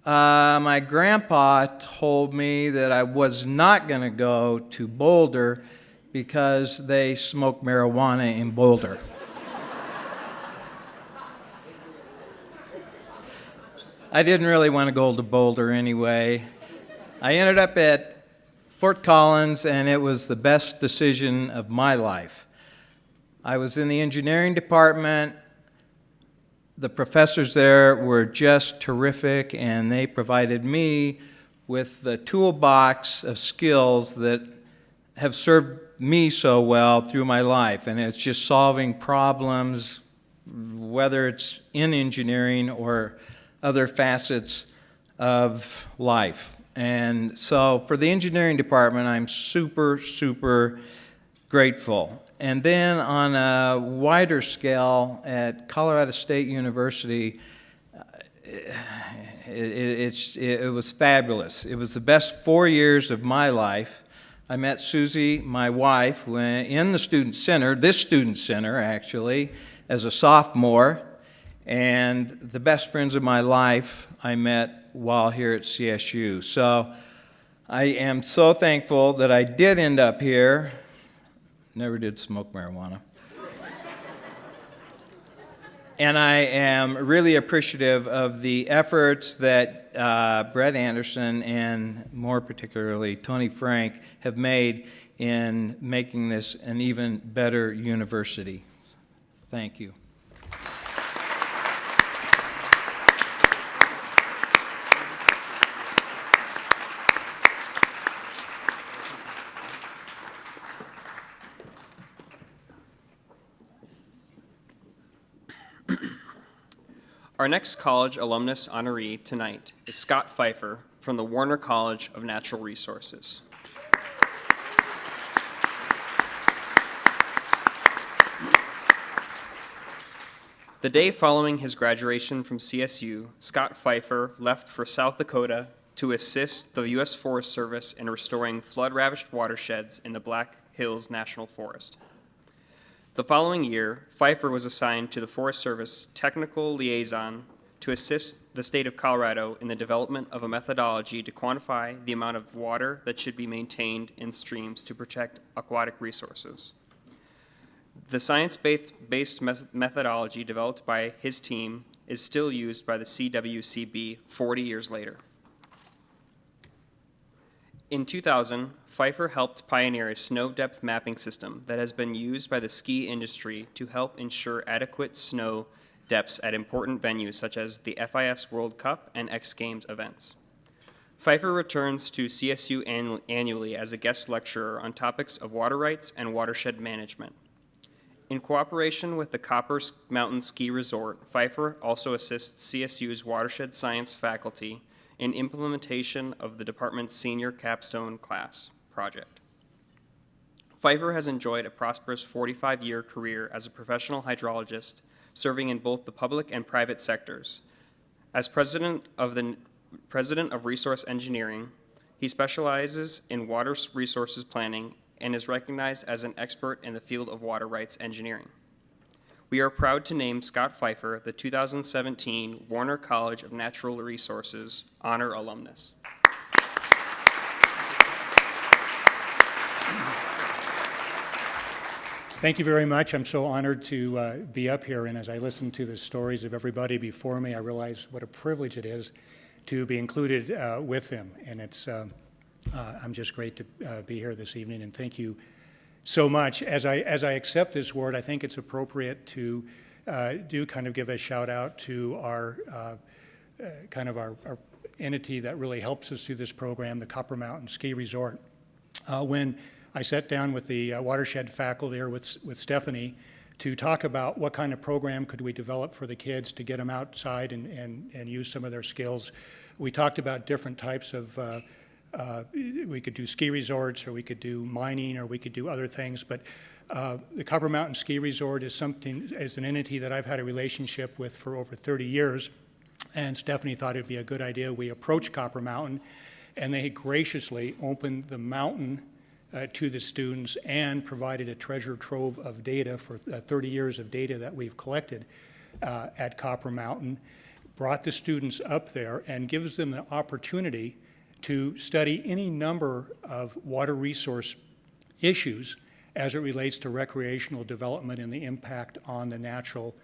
my grandpa told me that I was not going to go to Boulder because they smoke marijuana in Boulder. I didn't really want to go to Boulder anyway. I ended up at Fort Collins, and it was the best decision of my life. I was in the engineering department. The professors there were just terrific, and they provided me with the toolbox of skills that have served me so well through my life. And it's just solving problems, whether it's in engineering or other facets of life. And so for the engineering department, I'm super, super grateful. And then on a wider scale at Colorado State University, it was fabulous. It was the best 4 years of my life. I met Susie, my wife, in the student center, this student center actually, as a sophomore. And the best friends of my life I met while here at CSU. So I am so thankful that I did end up here. Never did smoke marijuana. And I am really appreciative of the efforts that Brett Anderson and more particularly Tony Frank have made in making this an even better university. Thank you. Our next college alumnus honoree tonight is Scott Pfeiffer from the Warner College of Natural Resources. The day following his graduation from CSU, Scott Pfeiffer left for South Dakota to assist the U.S. Forest Service in restoring flood-ravaged watersheds in the Black Hills National Forest. The following year, Pfeiffer was assigned to the Forest Service Technical Liaison to assist the state of Colorado in the development of a methodology to quantify the amount of water that should be maintained in streams to protect aquatic resources. The science-based methodology developed by his team is still used by the CWCB 40 years later. In 2000, Pfeiffer helped pioneer a snow depth mapping system that has been used by the ski industry to help ensure adequate snow depths at important venues such as the FIS World Cup and X Games events. Pfeiffer returns to CSU annually as a guest lecturer on topics of water rights and watershed management. In cooperation with the Copper Mountain Ski Resort, Pfeiffer also assists CSU's watershed science faculty in implementation of the department's senior capstone class project. Pfeiffer has enjoyed a prosperous 45-year career as a professional hydrologist, serving in both the public and private sectors. As president of Resource Engineering, he specializes in water resources planning and is recognized as an expert in the field of water rights engineering. We are proud to name Scott Pfeiffer the 2017 Warner College of Natural Resources Honor Alumnus. Thank you very much. I'm so honored to be up here, and as I listen to the stories of everybody before me, I realize what a privilege it is to be included with them. And it's, I'm just great to be here this evening, and thank you, so much. As I accept this award, I think it's appropriate to do kind of give a shout out to our our entity that really helps us through this program, the Copper Mountain Ski Resort. When I sat down with the watershed faculty, or with Stephanie, to talk about what kind of program could we develop for the kids to get them outside and use some of their skills, we talked about different types of, we could do ski resorts, or we could do mining, or we could do other things. But the Copper Mountain Ski Resort is an entity that I've had a relationship with for over 30 years. And Stephanie thought it'd be a good idea. We approached Copper Mountain, and they graciously opened the mountain to the students and provided a treasure trove of data for 30 years of data that we've collected at Copper Mountain, brought the students up there, and gives them the opportunity to study any number of water resource issues as it relates to recreational development and the impact on the natural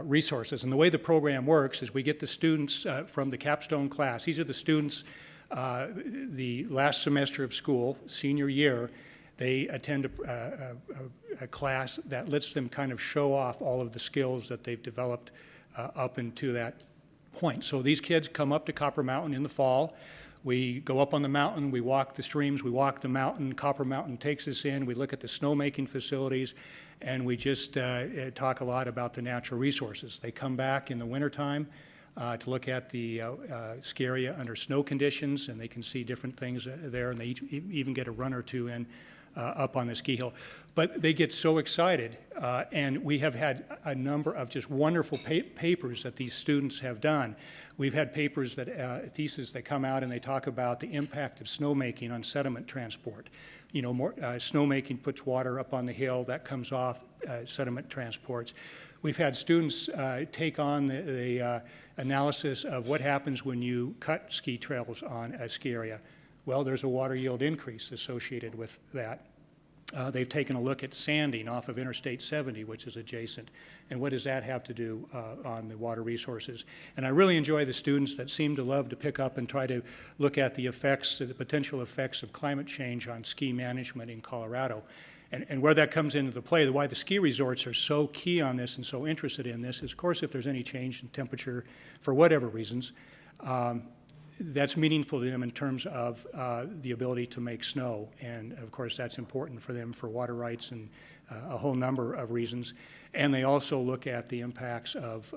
resources. And the way the program works is we get the students from the capstone class. These are the students the last semester of school, senior year. They attend a class that lets them kind of show off all of the skills that they've developed up into that point. So these kids come up to Copper Mountain in the fall. We go up on the mountain, we walk the streams, we walk the mountain. Copper Mountain takes us in, we look at the snowmaking facilities, and we just talk a lot about the natural resources. They come back in the wintertime to look at the ski area under snow conditions, and they can see different things there, and they even get a run or two in up on the ski hill. But they get so excited, and we have had a number of just wonderful papers that these students have done. We've had papers that, theses that come out, and they talk about the impact of snowmaking on sediment transport. You know, snowmaking puts water up on the hill, that comes off, sediment transports. We've had students take on the analysis of what happens when you cut ski trails on a ski area. Well, there's a water yield increase associated with that. They've taken a look at sanding off of Interstate 70, which is adjacent, and what does that have to do on the water resources. And I really enjoy the students that seem to love to pick up and try to look at the effects, the potential effects of climate change on ski management in Colorado. And where that comes into the play, why the ski resorts are so key on this and so interested in this is, of course, if there's any change in temperature for whatever reasons, that's meaningful to them in terms of the ability to make snow. And of course, that's important for them for water rights and a whole number of reasons. And they also look at the impacts of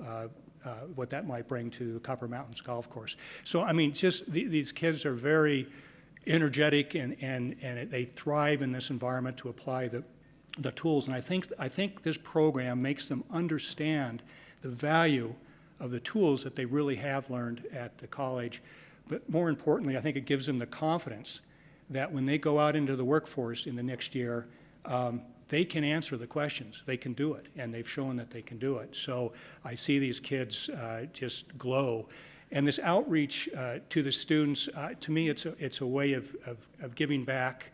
what that might bring to Copper Mountains Golf Course. So, I mean, just these kids are very energetic, and they thrive in this environment to apply the tools. And I think this program makes them understand the value of the tools that they really have learned at the college. But more importantly, I think it gives them the confidence that when they go out into the workforce in the next year, they can answer the questions. They can do it, and they've shown that they can do it. So I see these kids just glow. And this outreach to the students, to me, it's a way of giving back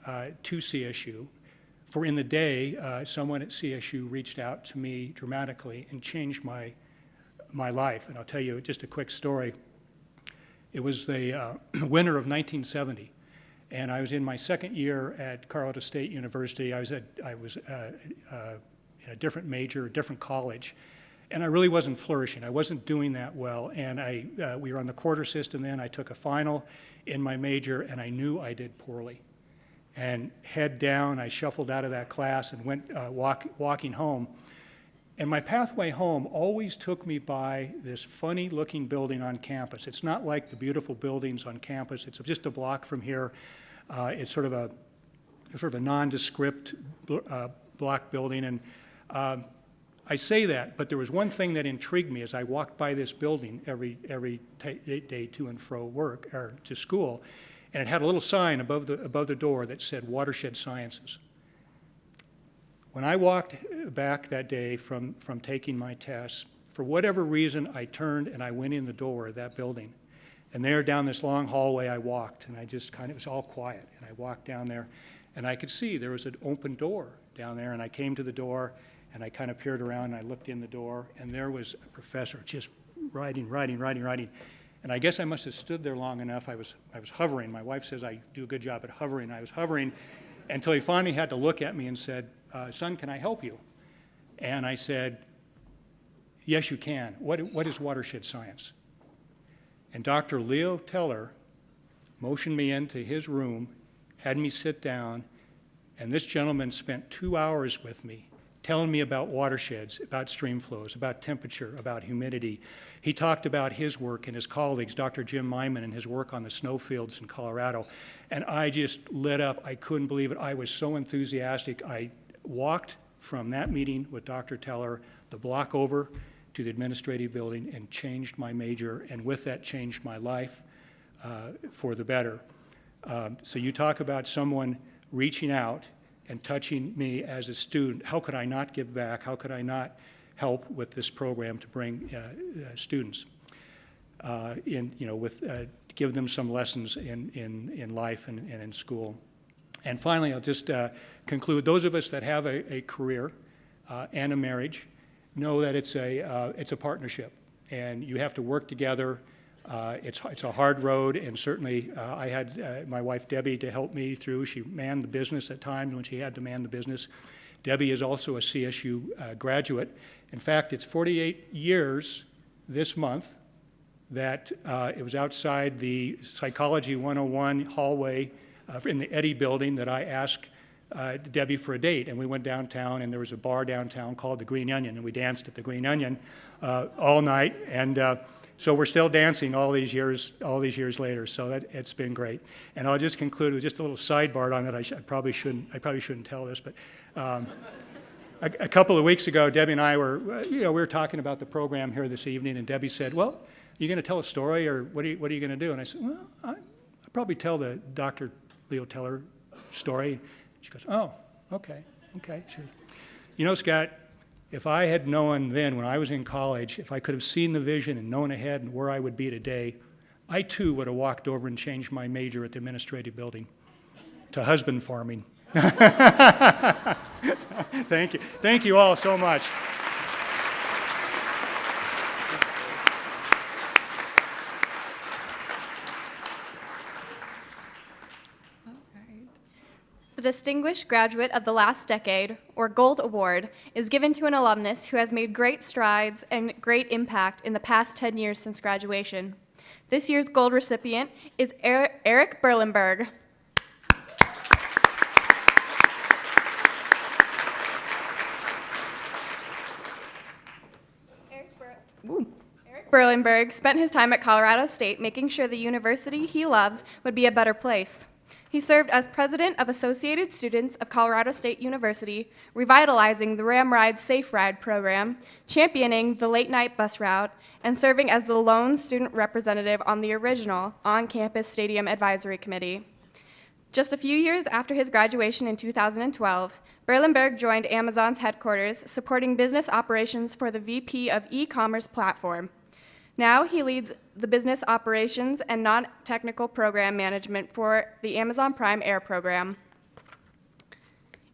to CSU. For in the day, someone at CSU reached out to me dramatically and changed my life. And I'll tell you just a quick story. It was the winter of 1970, and I was in my second year at Colorado State University. I was in a different major, a different college, and I really wasn't flourishing. I wasn't doing that well, and we were on the quarter system then. I took a final in my major, and I knew I did poorly. And head down, I shuffled out of that class and went walking home. And my pathway home always took me by this funny-looking building on campus. It's not like the beautiful buildings on campus. It's just a block from here. It's sort of a nondescript block building. And I say that, but there was one thing that intrigued me as I walked by this building every day to and fro work or to school, and it had a little sign above the door that said Watershed Sciences. When I walked back that day from taking my tests, for whatever reason, I turned and I went in the door of that building. And there down this long hallway I walked, and I just it was all quiet. And I walked down there, and I could see there was an open door down there, and I came to the door, and I kind of peered around, and I looked in the door, and there was a professor just writing. And I guess I must have stood there long enough. I was hovering. My wife says I do a good job at hovering. I was hovering. until he finally had to look at me and said, son, can I help you? And I said, yes, you can. What is watershed science? And Dr. Leo Teller motioned me into his room, had me sit down, and this gentleman spent 2 hours with me telling me about watersheds, about stream flows, about temperature, about humidity. He talked about his work and his colleagues, Dr. Jim Myman and his work on the snowfields in Colorado. And I just lit up. I couldn't believe it. I was so enthusiastic. I walked from that meeting with Dr. Teller the block over to the administrative building and changed my major, and with that changed my life for the better. So you talk about someone reaching out and touching me as a student. How could I not give back? How could I not help with this program to bring students give them some lessons in life and in school? And finally, I'll just conclude. Those of us that have a career and a marriage know that it's a partnership, and you have to work together. It's a hard road, and certainly I had my wife Debbie to help me through. She manned the business at times when she had to man the business. Debbie is also a CSU graduate. In fact, it's 48 years this month that it was outside the Psychology 101 hallway in the Eddy building that I asked Debbie for a date, and we went downtown, and there was a bar downtown called the Green Onion, and we danced at the Green Onion all night, and so we're still dancing all these years later. So it's been great. And I'll just conclude with just a little sidebar on that. I probably shouldn't tell this, but a couple of weeks ago, Debbie and I we were talking about the program here this evening, and Debbie said, "Well, you going to tell a story, or what are you going to do?" And I said, "Well, I'll probably tell the Dr. Leo Teller story." She goes, "Oh, okay." She goes, "You know, Scott, if I had known then when I was in college, if I could have seen the vision and known ahead and where I would be today, I too would have walked over and changed my major at the administrative building to husband farming." Thank you. Thank you all so much. The Distinguished Graduate of the Last Decade, or Gold Award, is given to an alumnus who has made great strides and great impact in the past 10 years since graduation. This year's gold recipient is Eric Berlenberg. Eric Berlenberg spent his time at Colorado State making sure the university he loves would be a better place. He served as president of Associated Students of Colorado State University, revitalizing the Ram Ride Safe Ride program, championing the late-night bus route, and serving as the lone student representative on the original on-campus stadium advisory committee. Just a few years after his graduation in 2012, Berlenberg joined Amazon's headquarters, supporting business operations for the VP of e-commerce platform. Now he leads the business operations and non-technical program management for the Amazon Prime Air program.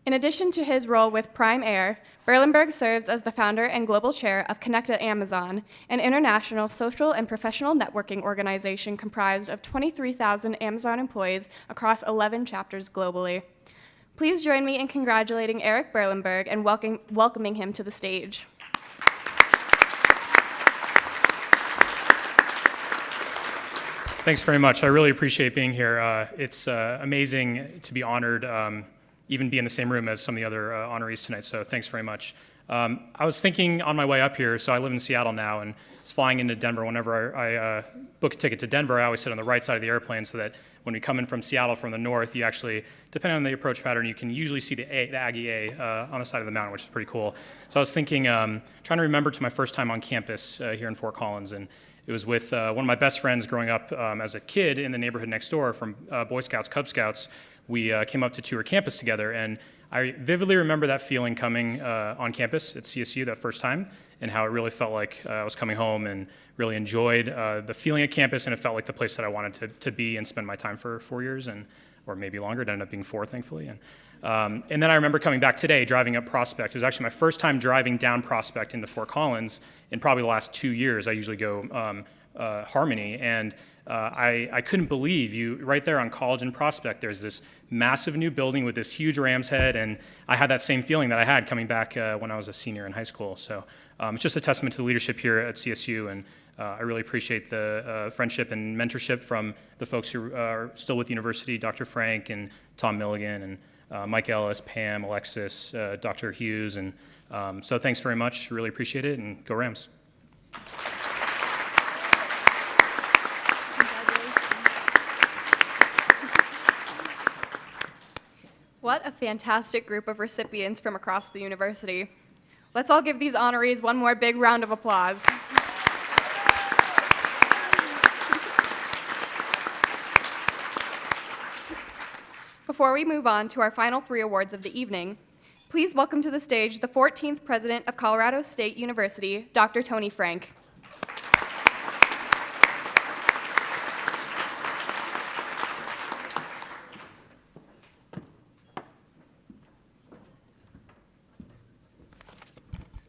In addition to his role with Prime Air, Berlenberg serves as the founder and global chair of Connect at Amazon, an international social and professional networking organization comprised of 23,000 Amazon employees across 11 chapters globally. Please join me in congratulating Eric Berlenberg and welcoming him to the stage. Thanks very much. I really appreciate being here. It's amazing to be honored, even be in the same room as some of the other honorees tonight, so thanks very much. I was thinking on my way up here, so I live in Seattle now, and I was flying into Denver. Whenever I book a ticket to Denver, I always sit on the right side of the airplane so that when we come in from Seattle from the north, you actually, depending on the approach pattern, you can usually see the Aggie A on the side of the mountain, which is pretty cool. So I was thinking, trying to remember to my first time on campus here in Fort Collins, and it was with one of my best friends growing up as a kid in the neighborhood next door from Boy Scouts, Cub Scouts. We came up to tour campus together, and I vividly remember that feeling coming on campus at CSU that first time, and how it really felt like I was coming home, and really enjoyed the feeling at campus, and it felt like the place that I wanted to be and spend my time for 4 years, or maybe longer. It ended up being 4, thankfully. And then I remember coming back today, driving up Prospect. It was actually my first time driving down Prospect into Fort Collins in probably the last 2 years. I usually go harmony. And I couldn't believe you, right there on College and Prospect, there's this massive new building with this huge ram's head, and I had that same feeling that I had coming back when I was a senior in high school. So it's just a testament to the leadership here at CSU, and I really appreciate the friendship and mentorship from the folks who are still with the university, Dr. Frank and Tom Milligan, and Mike Ellis, Pam, Alexis, Dr. Hughes, and so thanks very much, really appreciate it, and go Rams. What a fantastic group of recipients from across the university. Let's all give these honorees one more big round of applause. Before we move on to our final 3 awards of the evening, please welcome to the stage the 14th President of Colorado State University, Dr. Tony Frank.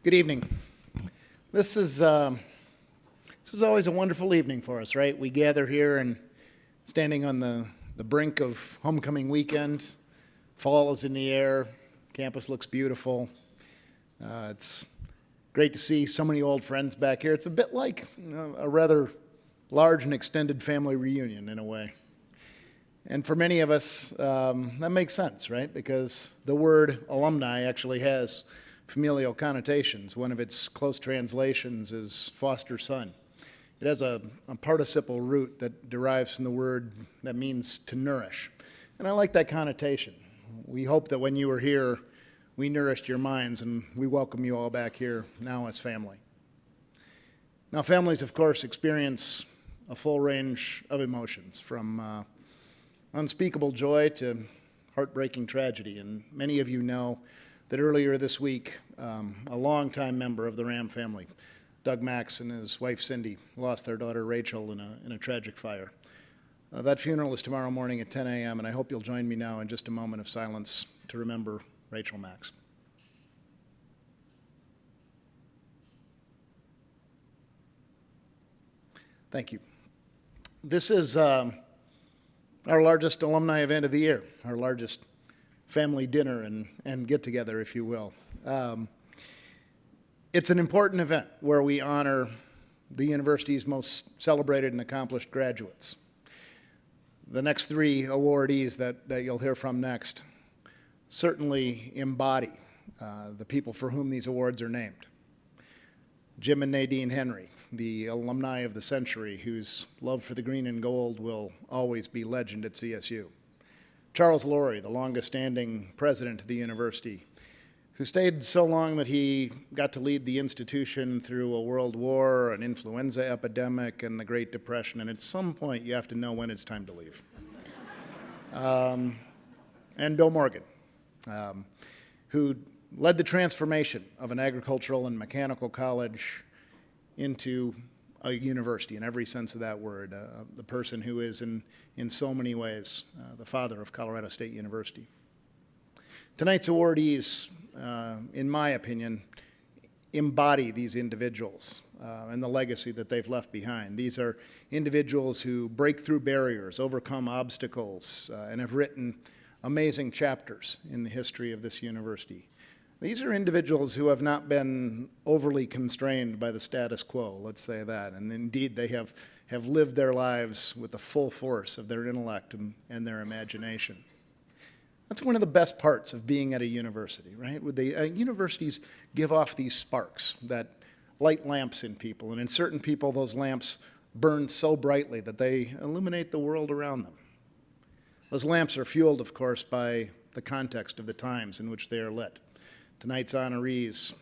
Good evening. This is always a wonderful evening for us, right? We gather here and standing on the brink of homecoming weekend. Fall is in the air. Campus looks beautiful. It's great to see so many old friends back here. It's a bit like a rather large and extended family reunion in a way. And for many of us, that makes sense, right? Because the word alumni actually has familial connotations. One of its close translations is foster son. It has a participle root that derives from the word that means to nourish. And I like that connotation. We hope that when you were here, we nourished your minds, and we welcome you all back here now as family. Now, families, of course, experience a full range of emotions, from unspeakable joy to heartbreaking tragedy. And many of you know that earlier this week, a longtime member of the Ram family, Doug Max and his wife Cindy, lost their daughter Rachel in a tragic fire. That funeral is tomorrow morning at 10 a.m., and I hope you'll join me now in just a moment of silence to remember Rachel Max. Thank you. This is our largest alumni event of the year, our largest family dinner and get-together, if you will. It's an important event where we honor the university's most celebrated and accomplished graduates. The next 3 awardees that you'll hear from next certainly embody the people for whom these awards are named. Jim and Nadine Henry, the alumni of the century whose love for the green and gold will always be legend at CSU. Charles Laurie, the longest-standing president of the university, who stayed so long that he got to lead the institution through a world war, an influenza epidemic, and the Great Depression, and at some point you have to know when it's time to leave. And Bill Morgan, who led the transformation of an agricultural and mechanical college into a university in every sense of that word, the person who is in so many ways the father of Colorado State University. Tonight's awardees, in my opinion, embody these individuals and the legacy that they've left behind. These are individuals who break through barriers, overcome obstacles, and have written amazing chapters in the history of this university. These are individuals who have not been overly constrained by the status quo, let's say that, and indeed they have lived their lives with the full force of their intellect and their imagination. That's one of the best parts of being at a university, right? Universities give off these sparks that light lamps in people, and in certain people those lamps burn so brightly that they illuminate the world around them. Those lamps are fueled, of course, by the context of the times in which they are lit. Tonight's honorees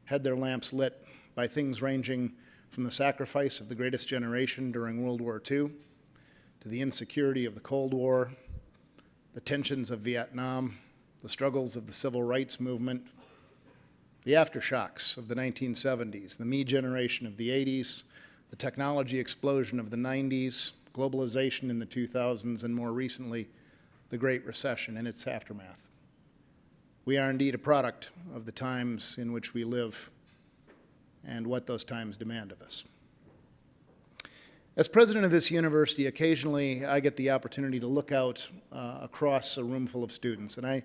had their lamps lit by things ranging from the sacrifice of the greatest generation during World War II to the insecurity of the Cold War, the tensions of Vietnam, the struggles of the civil rights movement, the aftershocks of the 1970s, the me generation of the 80s, the technology explosion of the 90s, globalization in the 2000s, and more recently, the Great Recession and its aftermath. We are indeed a product of the times in which we live and what those times demand of us. As president of this university, occasionally I get the opportunity to look out across a room full of students, and I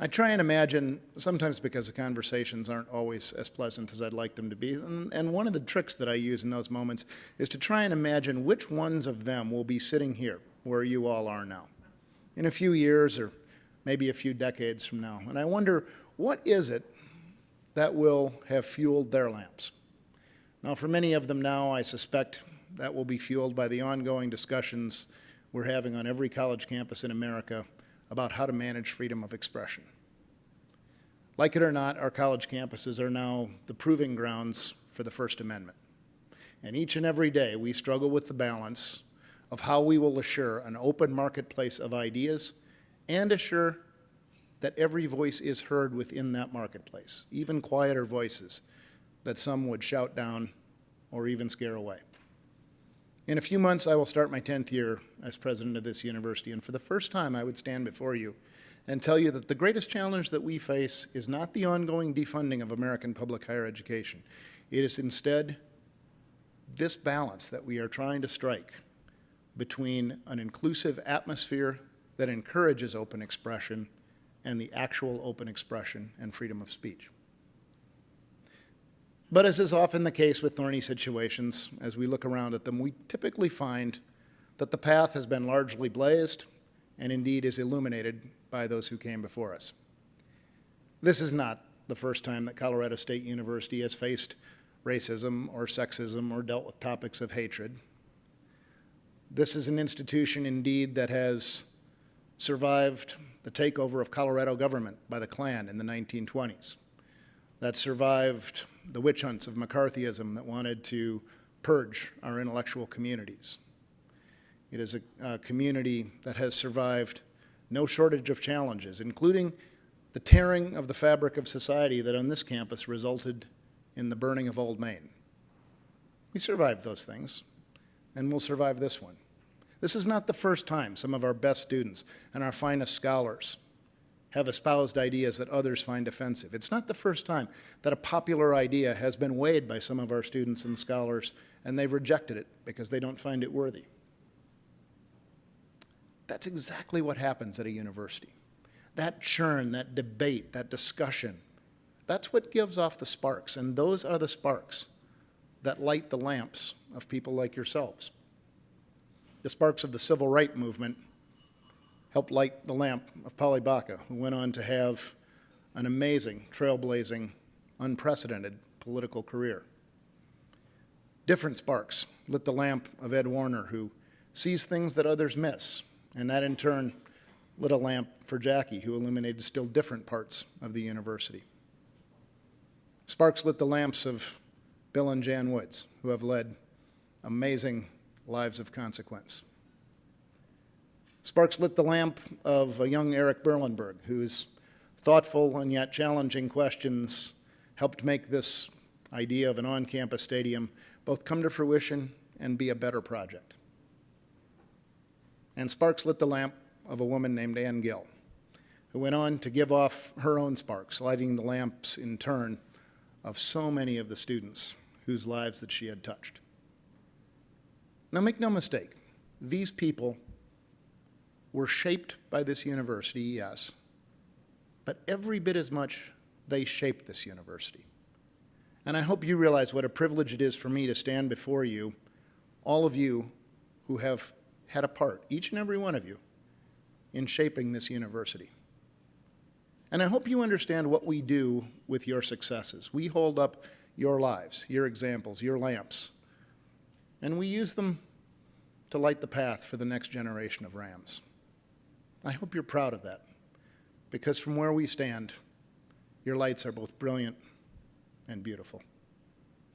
try and imagine, sometimes because the conversations aren't always as pleasant as I'd like them to be, and one of the tricks that I use in those moments is to try and imagine which ones of them will be sitting here where you all are now, in a few years or maybe a few decades from now. And I wonder, what is it that will have fueled their lamps? Now, for many of them now, I suspect that will be fueled by the ongoing discussions we're having on every college campus in America about how to manage freedom of expression. Like it or not, our college campuses are now the proving grounds for the First Amendment. And each and every day, we struggle with the balance of how we will assure an open marketplace of ideas and assure that every voice is heard within that marketplace, even quieter voices that some would shout down or even scare away. In a few months, I will start my 10th year as president of this university, and for the first time, I would stand before you and tell you that the greatest challenge that we face is not the ongoing defunding of American public higher education. It is instead this balance that we are trying to strike between an inclusive atmosphere that encourages open expression and the actual open expression and freedom of speech. But as is often the case with thorny situations, as we look around at them, we typically find that the path has been largely blazed and indeed is illuminated by those who came before us. This is not the first time that Colorado State University has faced racism or sexism or dealt with topics of hatred. This is an institution indeed that has survived the takeover of Colorado government by the Klan in the 1920s, that survived the witch hunts of McCarthyism that wanted to purge our intellectual communities. It is a community that has survived no shortage of challenges, including the tearing of the fabric of society that on this campus resulted in the burning of Old Main. We survived those things, and we'll survive this one. This is not the first time some of our best students and our finest scholars have espoused ideas that others find offensive. It's not the first time that a popular idea has been weighed by some of our students and scholars, and they've rejected it because they don't find it worthy. That's exactly what happens at a university. That churn, that debate, that discussion, that's what gives off the sparks, and those are the sparks that light the lamps of people like yourselves. The sparks of the civil rights movement helped light the lamp of Polly Baca, who went on to have an amazing, trailblazing, unprecedented political career. Different sparks lit the lamp of Ed Warner, who sees things that others miss, and that in turn lit a lamp for Jackie, who illuminated still different parts of the university. Sparks lit the lamps of Bill and Jan Woods, who have led amazing lives of consequence. Sparks lit the lamp of a young Eric Berlenberg, whose thoughtful and yet challenging questions helped make this idea of an on-campus stadium both come to fruition and be a better project. And sparks lit the lamp of a woman named Ann Gill, who went on to give off her own sparks, lighting the lamps in turn of so many of the students whose lives that she had touched. Now, make no mistake, these people were shaped by this university, yes, but every bit as much they shaped this university. And I hope you realize what a privilege it is for me to stand before you, all of you who have had a part, each and every one of you, in shaping this university. And I hope you understand what we do with your successes. We hold up your lives, your examples, your lamps, and we use them to light the path for the next generation of Rams. I hope you're proud of that, because from where we stand, your lights are both brilliant and beautiful.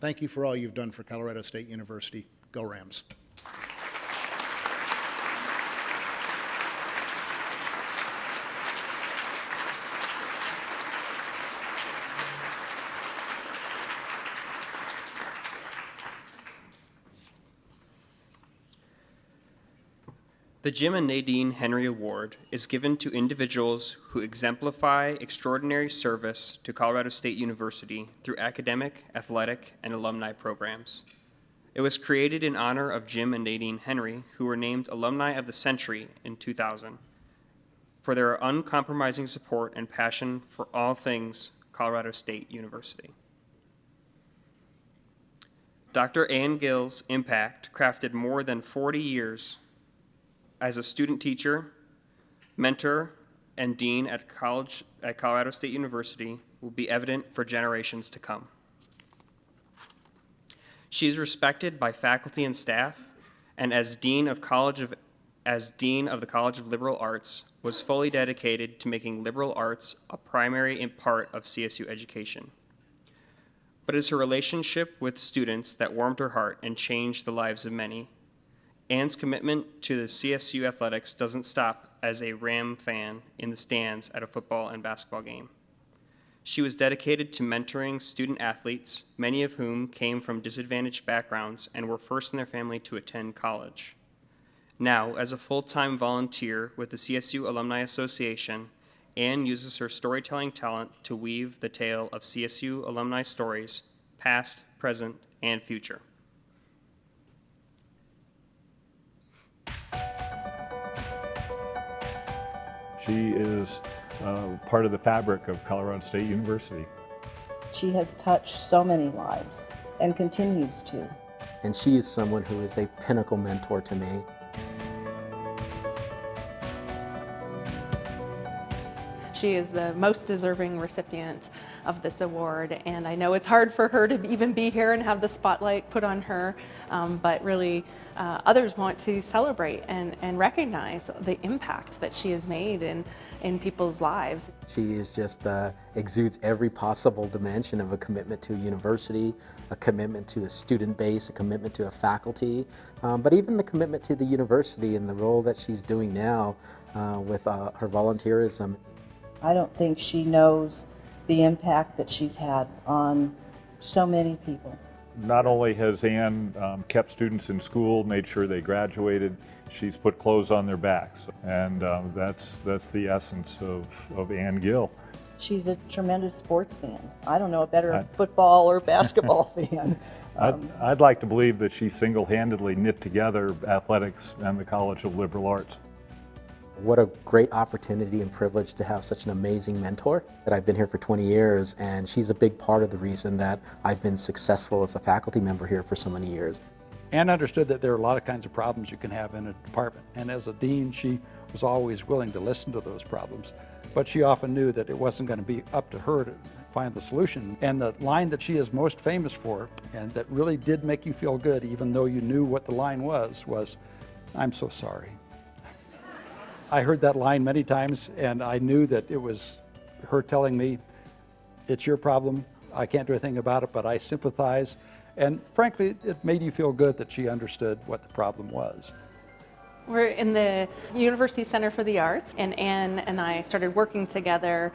Thank you for all you've done for Colorado State University. Go Rams. The Jim and Nadine Henry Award is given to individuals who exemplify extraordinary service to Colorado State University through academic, athletic, and alumni programs. It was created in honor of Jim and Nadine Henry, who were named Alumni of the Century in 2000, for their uncompromising support and passion for all things Colorado State University. Dr. Ann Gill's impact, crafted more than 40 years as a student teacher, mentor, and dean at Colorado State University, will be evident for generations to come. She is respected by faculty and staff, and as dean of the College of Liberal Arts, was fully dedicated to making liberal arts a primary part of CSU education. But it's her relationship with students that warmed her heart and changed the lives of many. Ann's commitment to the CSU athletics doesn't stop as a Ram fan in the stands at a football and basketball game. She was dedicated to mentoring student athletes, many of whom came from disadvantaged backgrounds and were first in their family to attend college. Now, as a full-time volunteer with the CSU Alumni Association, Ann uses her storytelling talent to weave the tale of CSU alumni stories, past, present, and future. She is part of the fabric of Colorado State University. She has touched so many lives and continues to. And she is someone who is a pinnacle mentor to me. She is the most deserving recipient of this award, and I know it's hard for her to even be here and have the spotlight put on her, but really others want to celebrate and recognize the impact that she has made in people's lives. She is just exudes every possible dimension of a commitment to a university, a commitment to a student base, a commitment to a faculty, but even the commitment to the university and the role that she's doing now with her volunteerism. I don't think she knows the impact that she's had on so many people. Not only has Ann kept students in school, made sure they graduated, she's put clothes on their backs, and that's the essence of Ann Gill. She's a tremendous sports fan. I don't know a better football or basketball fan. I'd like to believe that she single-handedly knit together athletics and the College of Liberal Arts. What a great opportunity and privilege to have such an amazing mentor. That I've been here for 20 years, and she's a big part of the reason that I've been successful as a faculty member here for so many years. Ann understood that there are a lot of kinds of problems you can have in a department, and as a dean, she was always willing to listen to those problems, but she often knew that it wasn't going to be up to her to find the solution. And the line that she is most famous for, and that really did make you feel good, even though you knew what the line was, "I'm so sorry." I heard that line many times, and I knew that it was her telling me, "It's your problem, I can't do anything about it, but I sympathize." And frankly, it made you feel good that she understood what the problem was. We're in the University Center for the Arts, and Ann and I started working together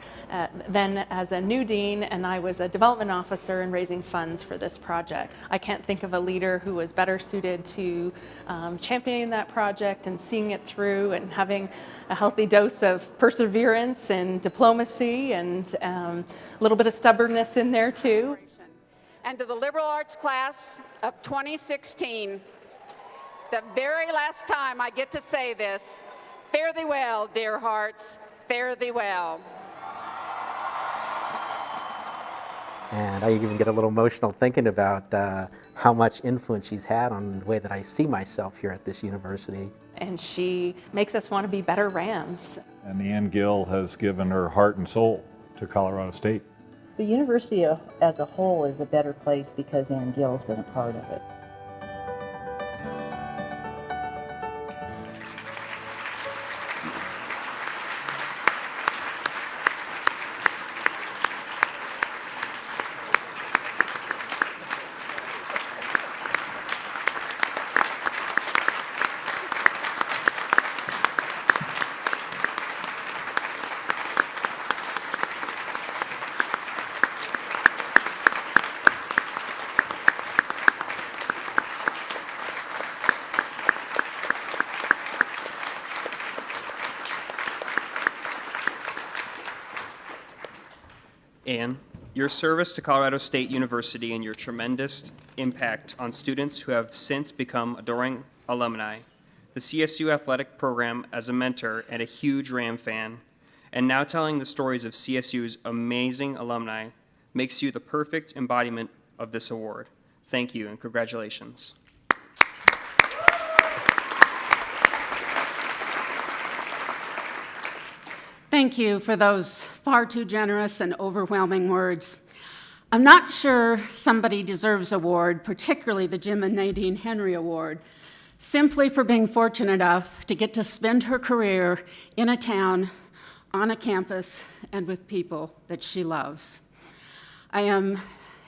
then as a new dean, and I was a development officer in raising funds for this project. I can't think of a leader who was better suited to championing that project and seeing it through and having a healthy dose of perseverance and diplomacy and a little bit of stubbornness in there too. And to the liberal arts class of 2016, the very last time I get to say this, fare thee well, dear hearts, fare thee well. And I even get a little emotional thinking about how much influence she's had on the way that I see myself here at this university. And she makes us want to be better Rams. And Ann Gill has given her heart and soul to Colorado State. The university as a whole is a better place because Ann Gill's been a part of it. Ann, your service to Colorado State University and your tremendous impact on students who have since become adoring alumni, the CSU athletic program as a mentor and a huge Ram fan, and now telling the stories of CSU's amazing alumni makes you the perfect embodiment of this award. Thank you and congratulations. Thank you for those far too generous and overwhelming words. I'm not sure somebody deserves an award, particularly the Jim and Nadine Henry Award, simply for being fortunate enough to get to spend her career in a town, on a campus, and with people that she loves. I am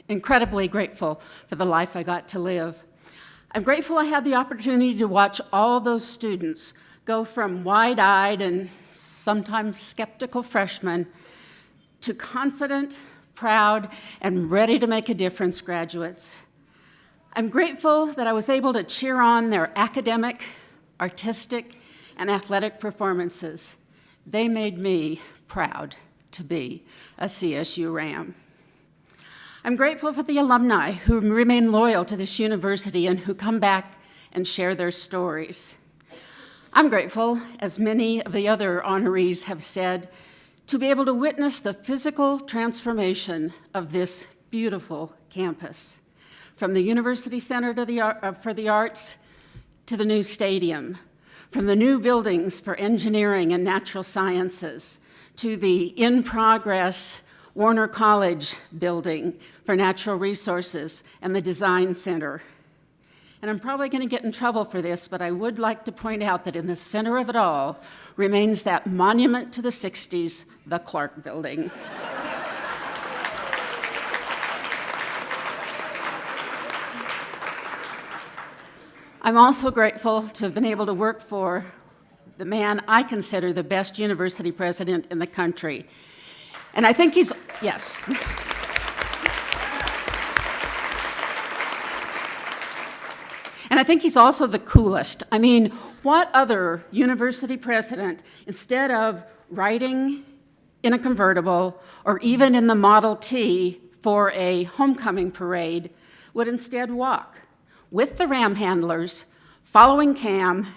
incredibly grateful for the life I got to live. I'm grateful I had the opportunity to watch all those students go from wide-eyed and sometimes skeptical freshmen to confident, proud, and ready to make a difference graduates. I'm grateful that I was able to cheer on their academic, artistic, and athletic performances. They made me proud to be a CSU Ram. I'm grateful for the alumni who remain loyal to this university and who come back and share their stories. I'm grateful, as many of the other honorees have said, to be able to witness the physical transformation of this beautiful campus, from the University Center for the Arts to the new stadium, from the new buildings for engineering and natural sciences to the in-progress Warner College building for natural resources and the Design Center. And I'm probably going to get in trouble for this, but I would like to point out that in the center of it all remains that monument to the 60s, the Clark Building. I'm also grateful to have been able to work for the man I consider the best university president in the country. And I think he's, yes. And I think he's also the coolest. I mean, what other university president, instead of riding in a convertible or even in the Model T for a homecoming parade, would instead walk with the Ram handlers, following Cam,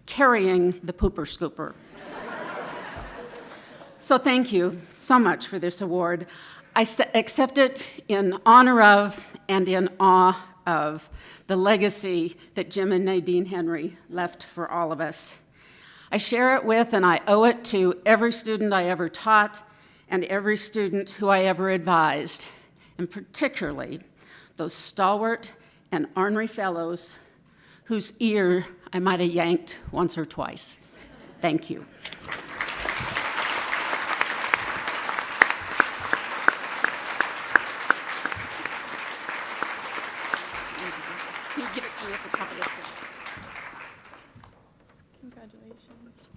carrying the pooper scooper? So thank you so much for this award. I accept it in honor of and in awe of the legacy that Jim and Nadine Henry left for all of us. I share it with and I owe it to every student I ever taught and every student who I ever advised, and particularly those stalwart and ornery fellows whose ear I might have yanked once or twice. Thank you. Give it to me at the top of the thing. Congratulations.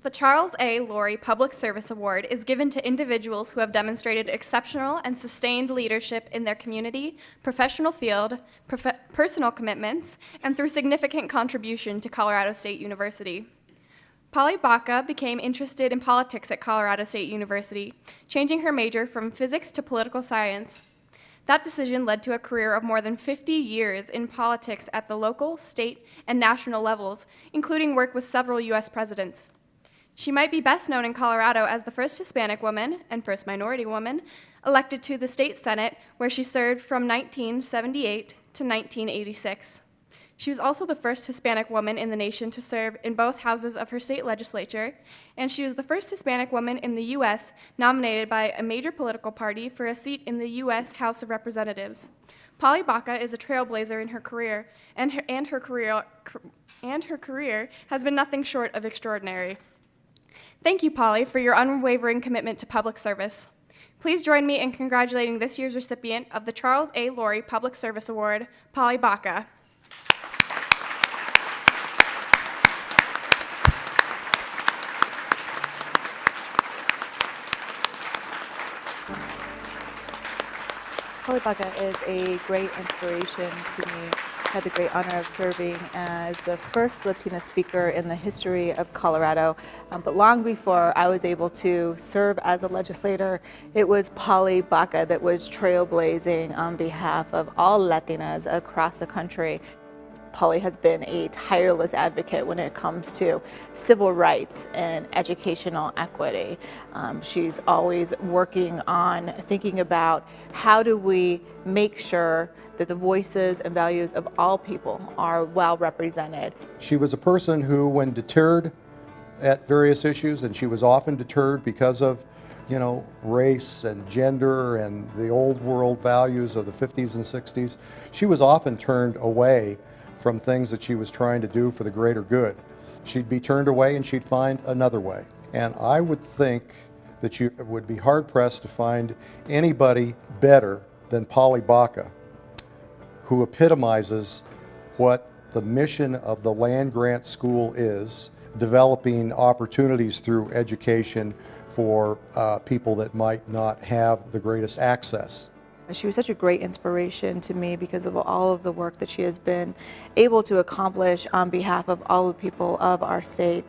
The Charles A. Laurie Public Service Award is given to individuals who have demonstrated exceptional and sustained leadership in their community, professional field, personal commitments, and through significant contribution to Colorado State University. Polly Baca became interested in politics at Colorado State University, changing her major from physics to political science. That decision led to a career of more than 50 years in politics at the local, state, and national levels, including work with several U.S. presidents. She might be best known in Colorado as the first Hispanic woman and first minority woman elected to the state Senate, where she served from 1978 to 1986. She was also the first Hispanic woman in the nation to serve in both houses of her state legislature, and she was the first Hispanic woman in the U.S. nominated by a major political party for a seat in the U.S. House of Representatives. Polly Baca is a trailblazer in her career, and her career has been nothing short of extraordinary. Thank you, Polly, for your unwavering commitment to public service. Please join me in congratulating this year's recipient of the Charles A. Laurie Public Service Award, Polly Baca. Polly Baca is a great inspiration to me. had the great honor of serving as the first Latina speaker in the history of Colorado. But long before I was able to serve as a legislator, it was Polly Baca that was trailblazing on behalf of all Latinas across the country. Polly has been a tireless advocate when it comes to civil rights and educational equity. She's always working on thinking about how do we make sure that the voices and values of all people are well represented. She was a person who, when deterred at various issues, and she was often deterred because of, race and gender and the old world values of the 50s and 60s, she was often turned away from things that she was trying to do for the greater good. She'd be turned away and she'd find another way. And I would think that you would be hard-pressed to find anybody better than Polly Baca, who epitomizes what the mission of the land-grant school is, developing opportunities through education for people that might not have the greatest access. She was such a great inspiration to me because of all of the work that she has been able to accomplish on behalf of all the people of our state.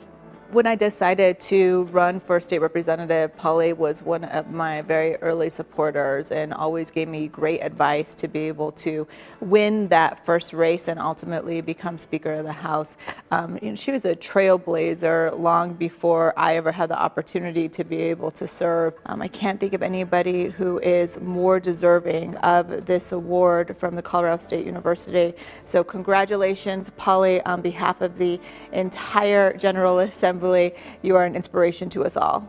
When I decided to run for state representative, Polly was one of my very early supporters and always gave me great advice to be able to win that first race and ultimately become Speaker of the House. She was a trailblazer long before I ever had the opportunity to be able to serve. I can't think of anybody who is more deserving of this award from the Colorado State University. So congratulations, Polly, on behalf of the entire General Assembly. You are an inspiration to us all.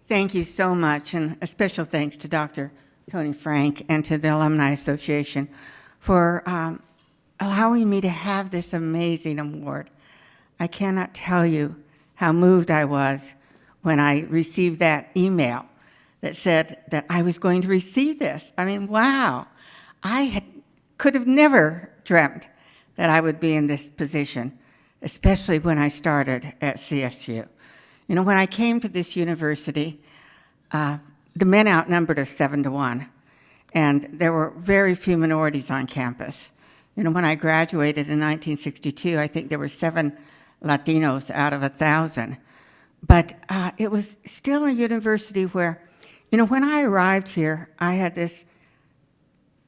Thank you so much, and a special thanks to Dr. Tony Frank and to the Alumni Association for allowing me to have this amazing award. I cannot tell you how moved I was when I received that email that said that I was going to receive this. I mean, wow. Could have never dreamt that I would be in this position, especially when I started at CSU. When I came to this university, the men outnumbered us 7-1, and there were very few minorities on campus. When I graduated in 1962, I think there were 7 Latinos out of 1,000. But it was still a university where, when I arrived here, I had this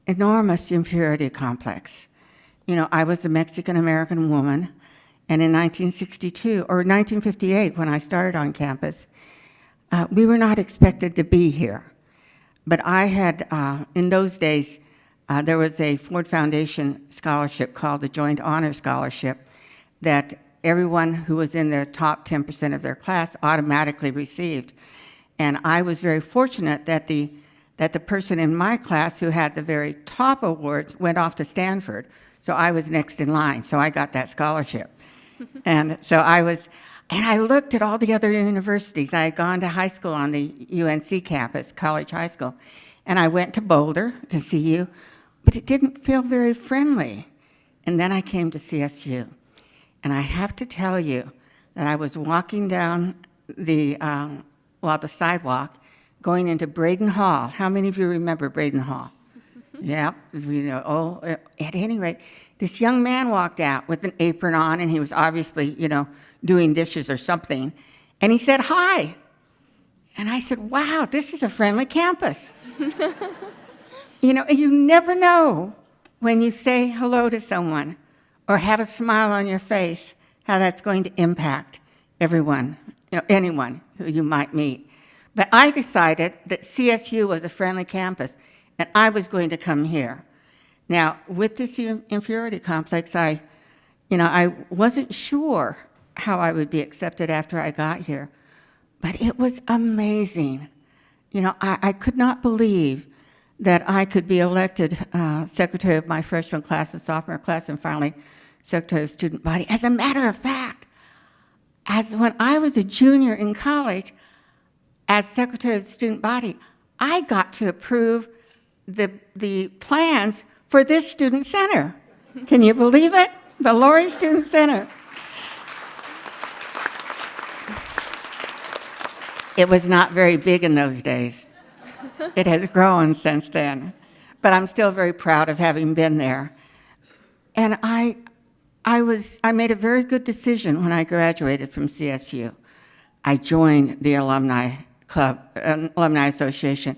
enormous inferiority complex. I was a Mexican-American woman, and in 1958, when I started on campus, we were not expected to be here. But I had, in those days, there was a Ford Foundation scholarship called the Joint Honor Scholarship that everyone who was in the top 10% of their class automatically received. And I was very fortunate that the person in my class who had the very top awards went off to Stanford. So I was next in line, so I got that scholarship. And so I looked at all the other universities. I had gone to high school on the UNC campus, College High School, and I went to Boulder to see you, but it didn't feel very friendly. And then I came to CSU, and I have to tell you that I was walking down the sidewalk, going into Braden Hall. How many of you remember Braden Hall? Yep. At any rate, this young man walked out with an apron on, and he was obviously, doing dishes or something, and he said, "Hi." And I said, "Wow, this is a friendly campus." You never know when you say hello to someone or have a smile on your face, how that's going to impact everyone, anyone who you might meet. But I decided that CSU was a friendly campus, and I was going to come here. Now, with this inferiority complex, I wasn't sure how I would be accepted after I got here, but it was amazing. I could not believe that I could be elected secretary of my freshman class and sophomore class, and finally secretary of student body. As a matter of fact, when I was a junior in college, as secretary of the student body, I got to approve the plans for this student center. Can you believe it? The Laurie Student Center. It was not very big in those days. It has grown since then, but I'm still very proud of having been there. And I made a very good decision when I graduated from CSU. I joined the Alumni Club, Alumni Association.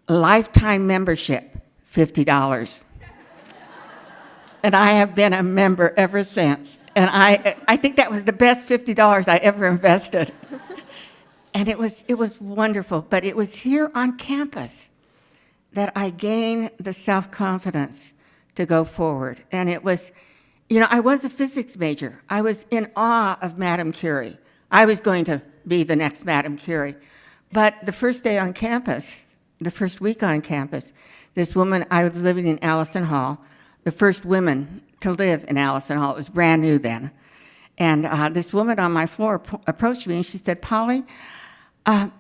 Lifetime membership, $50. And I have been a member ever since. And I think that was the best $50 I ever invested. And it was wonderful, but it was here on campus that I gained the self-confidence to go forward. And it was, I was a physics major. I was in awe of Madame Curie. I was going to be the next Madame Curie. But the first day on campus, the first week on campus, this woman, I was living in Allison Hall, the first women to live in Allison Hall. It was brand new then. And this woman on my floor approached me and she said, "Polly,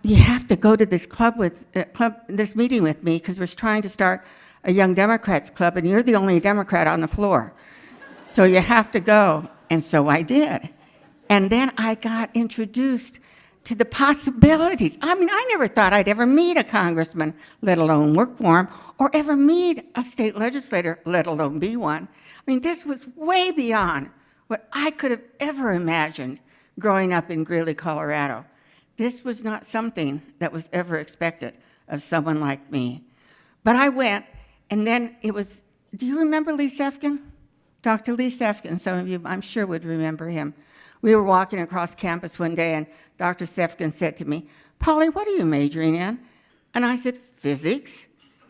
you have to go to this this meeting with me because we're trying to start a Young Democrats Club and you're the only Democrat on the floor. So you have to go." And so I did. And then I got introduced to the possibilities. I mean, I never thought I'd ever meet a congressman, let alone work for him, or ever meet a state legislator, let alone be one. I mean, this was way beyond what I could have ever imagined growing up in Greeley, Colorado. This was not something that was ever expected of someone like me. But I went, and then it was, do you remember Lee Sefkin? Dr. Lee Sefkin, some of you I'm sure would remember him. We were walking across campus one day, and Dr. Sefkin said to me, "Polly, what are you majoring in?" And I said, "Physics."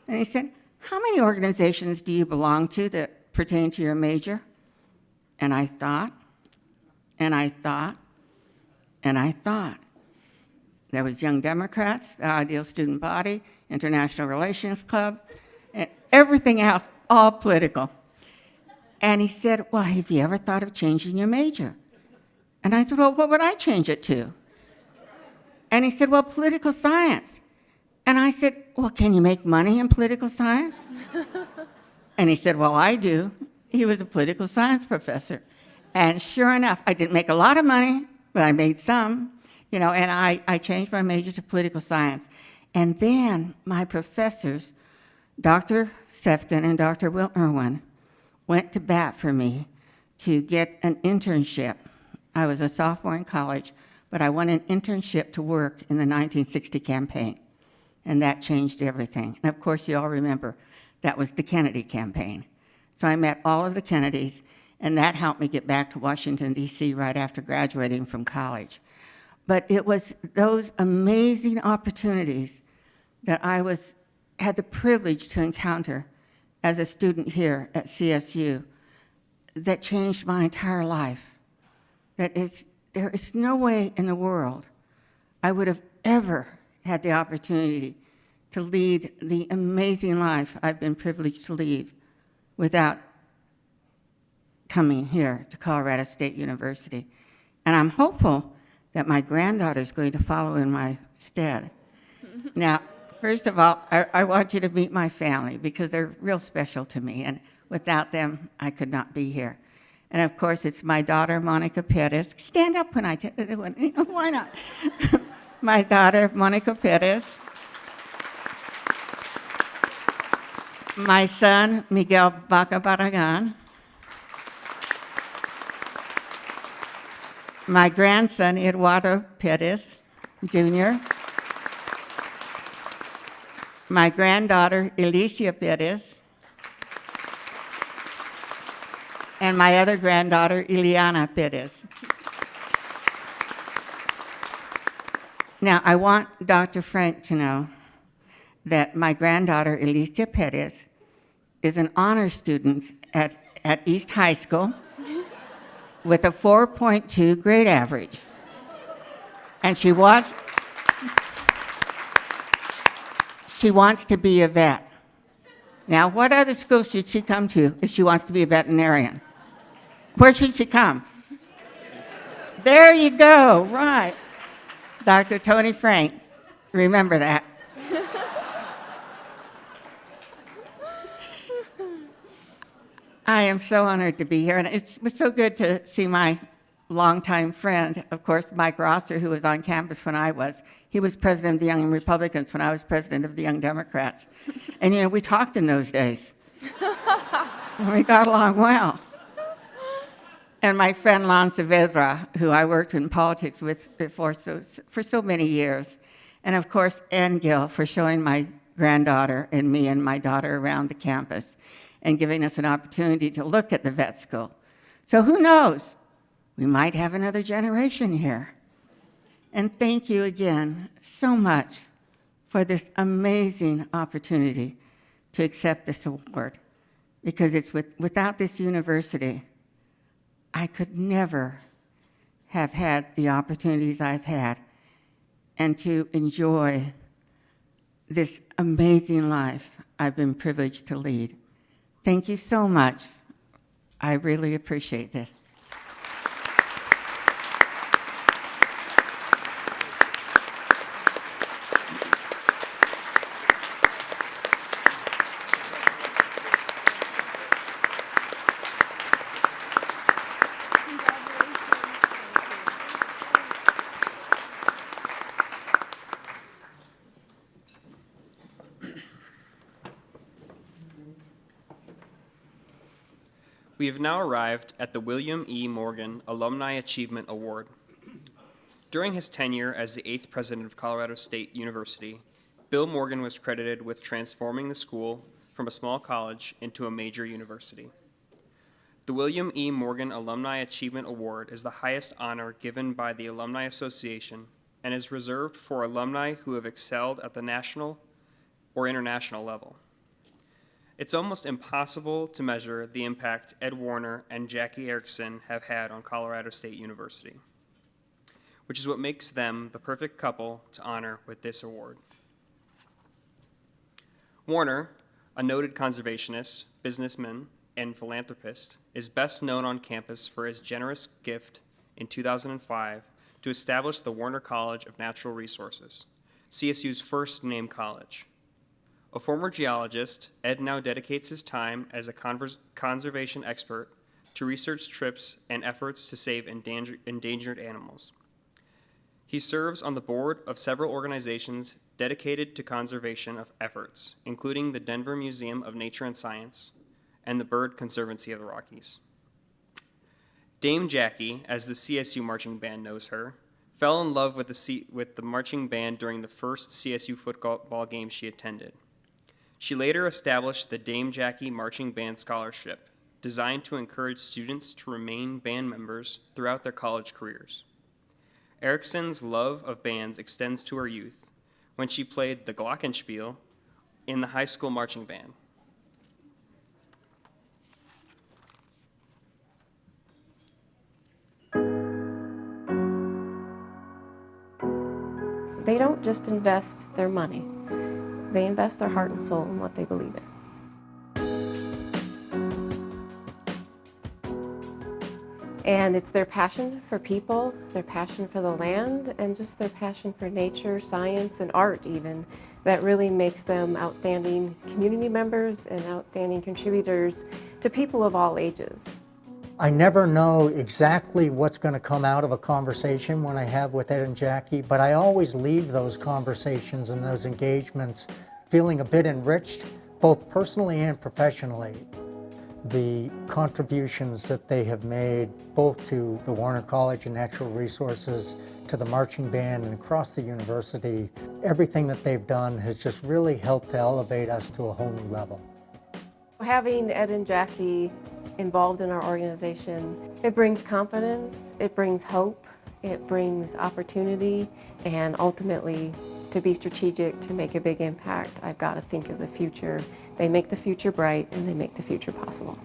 And he said, "How many organizations do you belong to that pertain to your major?" And I thought, and I thought, and I thought. There was Young Democrats, the Ideal Student Body, International Relations Club, and everything else, all political. And he said, "Well, have you ever thought of changing your major?" And I said, "Well, what would I change it to?" And he said, "Well, political science." And I said, "Well, can you make money in political science?" And he said, "Well, I do." He was a political science professor. And sure enough, I didn't make a lot of money, but I made some, and I changed my major to political science. And then my professors, Dr. Sefkin and Dr. Will Irwin, went to bat for me to get an internship. I was a sophomore in college, but I won an internship to work in the 1960 campaign, and that changed everything. And of course, you all remember, that was the Kennedy campaign. So I met all of the Kennedys, and that helped me get back to Washington, D.C. right after graduating from college. But it was those amazing opportunities that I had the privilege to encounter as a student here at CSU that changed my entire life. There is no way in the world I would have ever had the opportunity to lead the amazing life I've been privileged to lead without coming here to Colorado State University. And I'm hopeful that my granddaughter is going to follow in my stead. Now, first of all, I want you to meet my family because they're real special to me, and without them, I could not be here. And of course, it's my daughter, Monica Perez. Stand up when why not? My daughter, Monica Perez. My son, Miguel Baca Barragan. My grandson, Eduardo Perez, Jr. My granddaughter, Alicia Perez. And my other granddaughter, Ileana Perez. Now, I want Dr. Frank to know that my granddaughter, Alicia Perez, is an honor student at East High School with a 4.2 grade average. And she wants to be a vet. Now, what other school should she come to if she wants to be a veterinarian? Where should she come? There you go, right. Dr. Tony Frank, Remember that. I am so honored to be here, and it was so good to see my longtime friend, of course, Mike Rosser, who was on campus when I was. He was president of the Young Republicans when I was president of the Young Democrats. And, you know, we talked in those days. And we got along well. And my friend Lon Saavedra, who I worked in politics with before for so many years. And, of course, Ann Gill for showing my granddaughter and me and my daughter around the campus and giving us an opportunity to look at the vet school. So who knows? We might have another generation here. And thank you again so much for this amazing opportunity to accept this award, because it's without this university, I could never have had the opportunities I've had and to enjoy this amazing life I've been privileged to lead. Thank you so much. I really appreciate this. We have now arrived at the William E. Morgan Alumni Achievement Award. During his tenure as the 8th president of Colorado State University, Bill Morgan was credited with transforming the school from a small college into a major university. The William E. Morgan Alumni Achievement Award is the highest honor given by the Alumni Association and is reserved for alumni who have excelled at the national or international level. It's almost impossible to measure the impact Ed Warner and Jackie Erickson have had on Colorado State University, which is what makes them the perfect couple to honor with this award. Warner, a noted conservationist, businessman, and philanthropist, is best known on campus for his generous gift in 2005 to establish the Warner College of Natural Resources, CSU's first named college. A former geologist, Ed now dedicates his time as a conservation expert to research trips and efforts to save endangered animals. He serves on the board of several organizations dedicated to conservation efforts, including the Denver Museum of Nature and Science and the Bird Conservancy of the Rockies. Dame Jackie, as the CSU marching band knows her, fell in love with the marching band during the first CSU football game she attended. She later established the Dame Jackie Marching Band Scholarship, designed to encourage students to remain band members throughout their college careers. Erickson's love of bands extends to her youth, when she played the glockenspiel in the high school marching band. They don't just invest their money. They invest their heart and soul in what they believe in. And it's their passion for people, their passion for the land, and just their passion for nature, science, and art even, that really makes them outstanding community members and outstanding contributors to people of all ages. I never know exactly what's going to come out of a conversation when I have with Ed and Jackie, but I always leave those conversations and those engagements feeling a bit enriched, both personally and professionally. The contributions that they have made, both to the Warner College of Natural Resources, to the marching band, and across the university, everything that they've done has just really helped to elevate us to a whole new level. Having Ed and Jackie involved in our organization, it brings confidence, it brings hope, it brings opportunity, and ultimately, to be strategic, to make a big impact, I've got to think of the future. They make the future bright, and they make the future possible.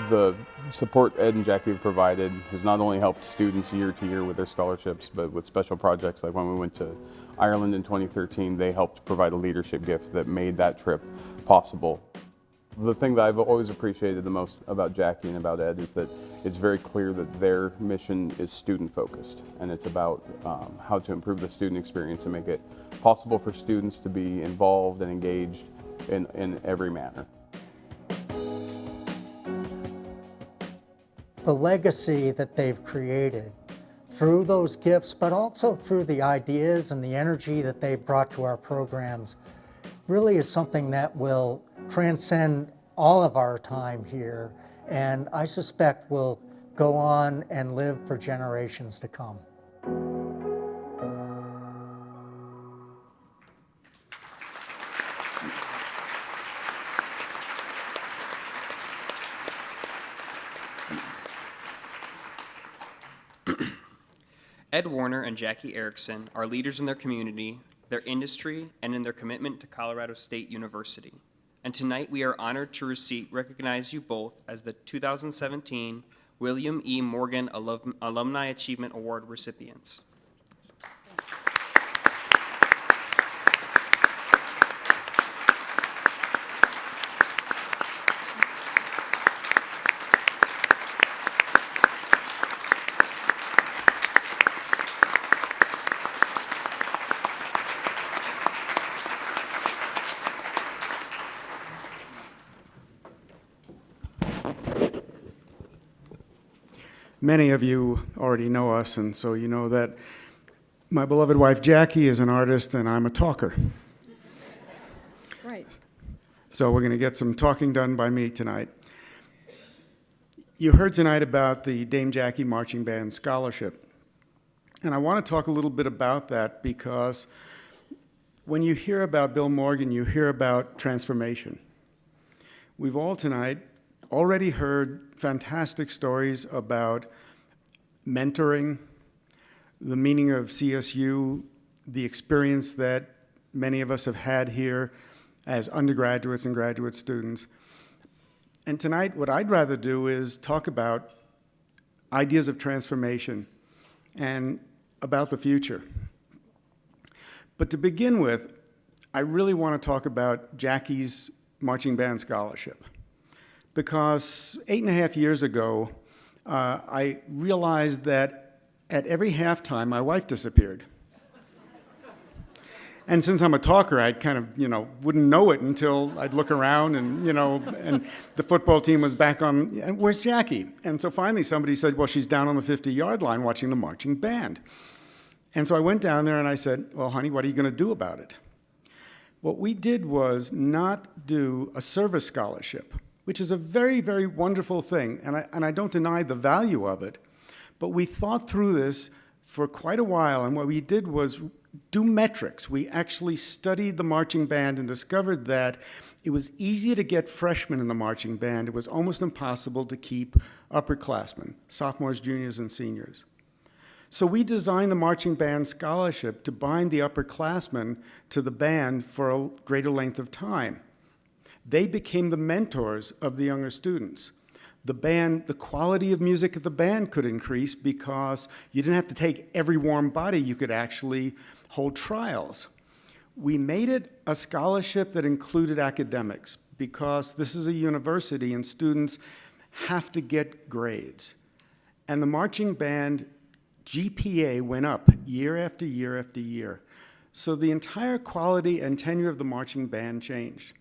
The support Ed and Jackie have provided has not only helped students year to year with their scholarships, but with special projects like when we went to Ireland in 2013, they helped provide a leadership gift that made that trip possible. The thing that I've always appreciated the most about Jackie and about Ed is that it's very clear that their mission is student focused, and it's about how to improve the student experience and make it possible for students to be involved and engaged in every manner. The legacy that they've created through those gifts, but also through the ideas and the energy that they've brought to our programs, really is something that will transcend all of our time here, and I suspect will go on and live for generations to come. Ed Warner and Jackie Erickson are leaders in their community, their industry, and in their commitment to Colorado State University. And tonight we are honored to recognize you both as the 2017 William E. Morgan Alumni Achievement Award recipients. Many of you already know us, and so you know that my beloved wife Jackie is an artist and I'm a talker. Right. So we're going to get some talking done by me tonight. You heard tonight about the Dame Jackie Marching Band Scholarship. And I want to talk a little bit about that because when you hear about Bill Morgan, you hear about transformation. We've all tonight already heard fantastic stories about mentoring, the meaning of CSU, the experience that many of us have had here as undergraduates and graduate students. And tonight, what I'd rather do is talk about ideas of transformation and about the future. But to begin with, I really want to talk about Jackie's Marching Band Scholarship. Because 8.5 years ago, I realized that at every halftime, my wife disappeared. And since I'm a talker, I'd kind of, wouldn't know it until I'd look around and, and the football team was back on, and where's Jackie? And so finally somebody said, well, she's down on the 50-yard line watching the marching band. And so I went down there and I said, well, honey, what are you going to do about it? What we did was not do a service scholarship, which is a very, very wonderful thing, and I don't deny the value of it, but we thought through this for quite a while, and what we did was do metrics. We actually studied the marching band and discovered that it was easy to get freshmen in the marching band. It was almost impossible to keep upperclassmen, sophomores, juniors, and seniors. So we designed the Marching Band Scholarship to bind the upperclassmen to the band for a greater length of time. They became the mentors of the younger students. The band, the quality of music at the band could increase because you didn't have to take every warm body. You could actually hold trials. We made it a scholarship that included academics because this is a university and students have to get grades. And the marching band GPA went up year after year after year. So the entire quality and tenure of the marching band changed.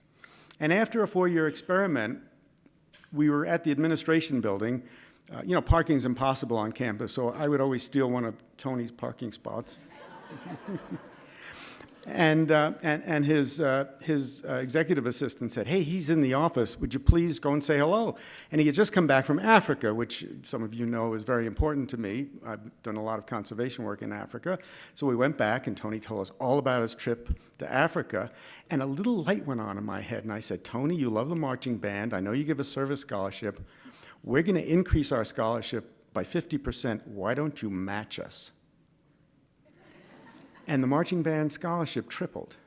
And after a 4-year experiment, we were at the administration building. Parking's impossible on campus, so I would always steal one of Tony's parking spots. And his executive assistant said, hey, he's in the office. Would you please go and say hello? And he had just come back from Africa, which some of you know is very important to me. I've done a lot of conservation work in Africa. So we went back, and Tony told us all about his trip to Africa. And a little light went on in my head, and I said, Tony, you love the marching band. I know you give a service scholarship. We're going to increase our scholarship by 50%. Why don't you match us? And the marching band scholarship tripled.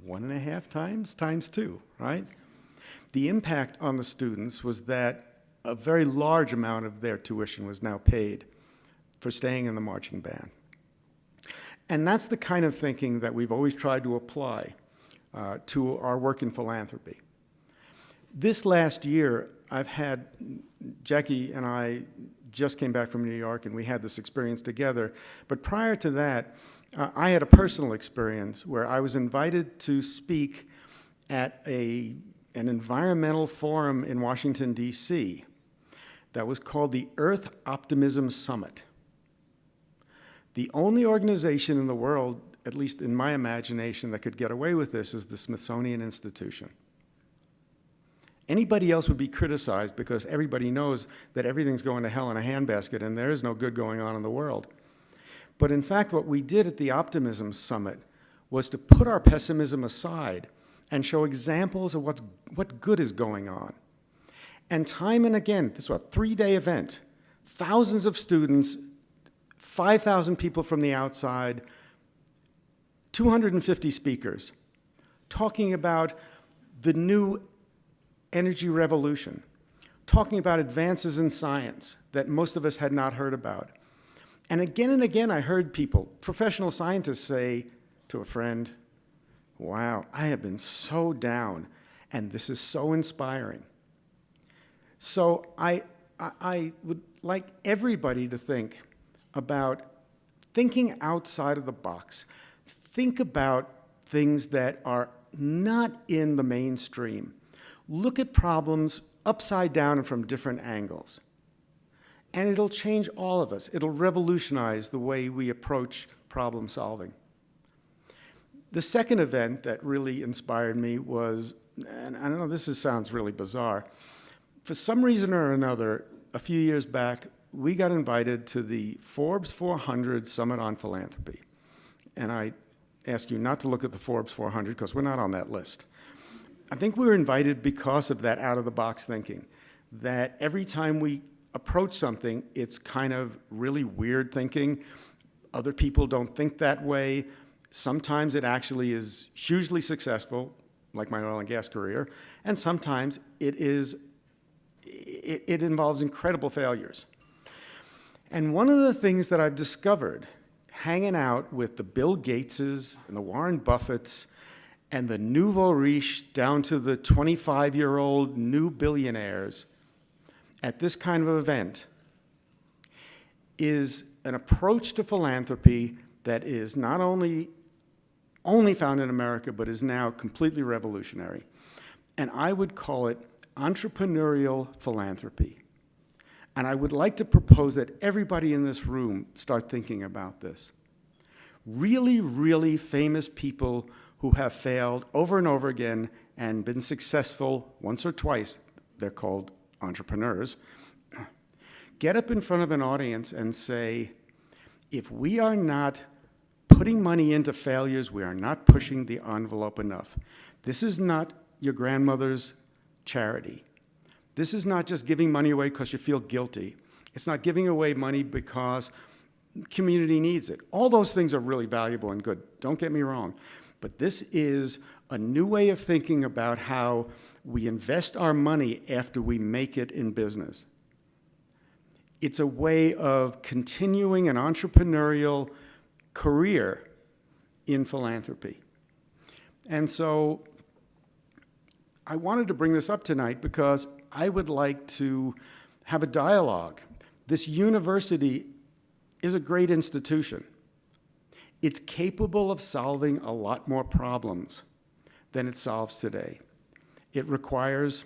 1.5 times, times 2, right? The impact on the students was that a very large amount of their tuition was now paid for staying in the marching band. And that's the kind of thinking that we've always tried to apply to our work in philanthropy. This last year, Jackie and I just came back from New York, and we had this experience together. But prior to that, I had a personal experience where I was invited to speak at an environmental forum in Washington, D.C. that was called the Earth Optimism Summit. The only organization in the world, at least in my imagination, that could get away with this is the Smithsonian Institution. Anybody else would be criticized because everybody knows that everything's going to hell in a handbasket and there is no good going on in the world. But in fact, what we did at the Optimism Summit was to put our pessimism aside and show examples of what good is going on. And time and again, this was a 3-day event, thousands of students, 5,000 people from the outside, 250 speakers, talking about the new energy revolution, talking about advances in science that most of us had not heard about. And again, I heard people, professional scientists, say to a friend, wow, I have been so down, and this is so inspiring. So I would like everybody to think about thinking outside of the box. Think about things that are not in the mainstream. Look at problems upside down and from different angles. And it'll change all of us. It'll revolutionize the way we approach problem solving. The second event that really inspired me was, and I know sounds really bizarre, for some reason or another, a few years back, we got invited to the Forbes 400 Summit on Philanthropy. And I ask you not to look at the Forbes 400 because we're not on that list. I think we were invited because of that out-of-the-box thinking, that every time we approach something, it's kind of really weird thinking. Other people don't think that way. Sometimes it actually is hugely successful, like my oil and gas career, and sometimes it involves incredible failures. And one of the things that I've discovered hanging out with the Bill Gateses and the Warren Buffetts and the nouveau riche down to the 25-year-old new billionaires at this kind of event is an approach to philanthropy that is not only found in America, but is now completely revolutionary. And I would call it entrepreneurial philanthropy. And I would like to propose that everybody in this room start thinking about this. Really, really famous people who have failed over and over again and been successful once or twice, they're called entrepreneurs, get up in front of an audience and say, if we are not putting money into failures, we are not pushing the envelope enough. This is not your grandmother's charity. This is not just giving money away because you feel guilty. It's not giving away money because community needs it. All those things are really valuable and good, don't get me wrong. But this is a new way of thinking about how we invest our money after we make it in business. It's a way of continuing an entrepreneurial career in philanthropy. And so I wanted to bring this up tonight because I would like to have a dialogue. This university is a great institution. It's capable of solving a lot more problems than it solves today. It requires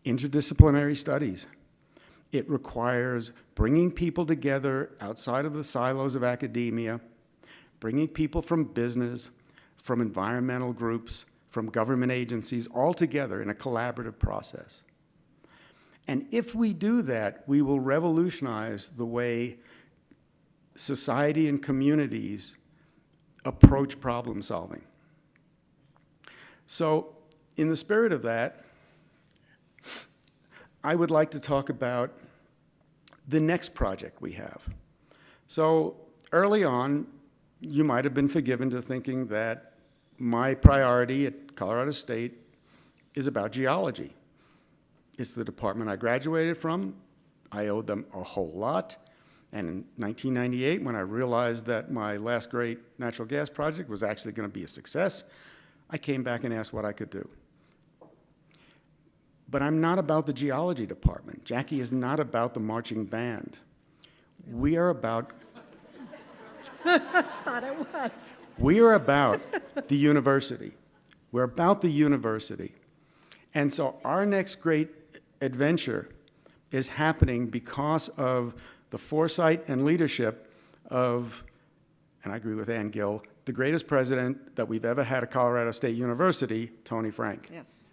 interdisciplinary studies. It requires bringing people together outside of the silos of academia, bringing people from business, from environmental groups, from government agencies, all together in a collaborative process. And if we do that, we will revolutionize the way society and communities approach problem solving. So, in the spirit of that, I would like to talk about the next project we have. So, early on, you might have been forgiven to thinking that my priority at Colorado State is about geology. It's the department I graduated from. I owed them a whole lot. And in 1998, when I realized that my last great natural gas project was actually going to be a success, I came back and asked what I could do. But I'm not about the geology department. Jackie is not about the marching band. We are about... Thought it was. We are about the university. We're about the university. And so our next great adventure is happening because of the foresight and leadership of, and I agree with Ann Gill, the greatest president that we've ever had at Colorado State University, Tony Frank. Yes.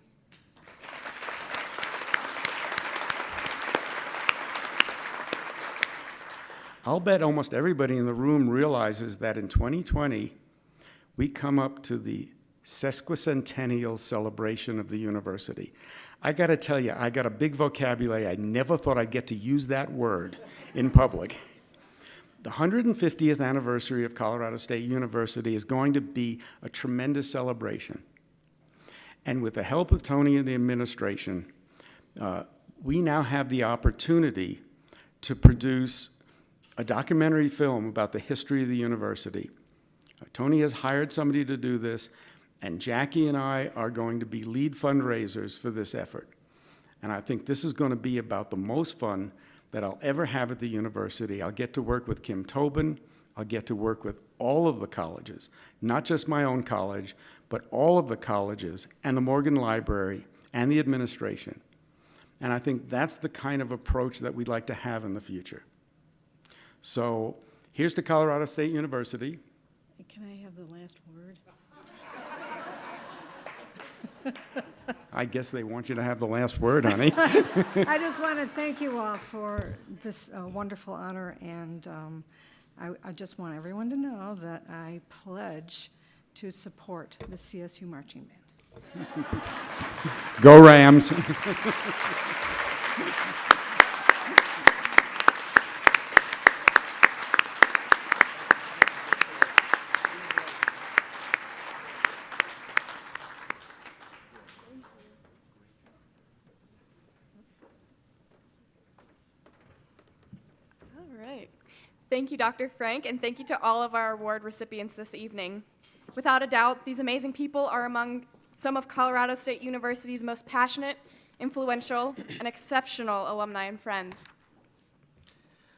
I'll bet almost everybody in the room realizes that in 2020, we come up to the sesquicentennial celebration of the university. I got to tell you, I got a big vocabulary. I never thought I'd get to use that word in public. The 150th anniversary of Colorado State University is going to be a tremendous celebration. And with the help of Tony and the administration, we now have the opportunity to produce a documentary film about the history of the university. Tony has hired somebody to do this, and Jackie and I are going to be lead fundraisers for this effort. And I think this is going to be about the most fun that I'll ever have at the university. I'll get to work with Kim Tobin. I'll get to work with all of the colleges, not just my own college, but all of the colleges and the Morgan Library and the administration. And I think that's the kind of approach that we'd like to have in the future. So here's to Colorado State University. Can I have the last word? I guess they want you to have the last word, honey. I just want to thank you all for this wonderful honor, and I just want everyone to know that I pledge to support the CSU Marching Band. Go Rams. Thank you, Dr. Frank, and thank you to all of our award recipients this evening. Without a doubt, these amazing people are among some of Colorado State University's most passionate, influential, and exceptional alumni and friends.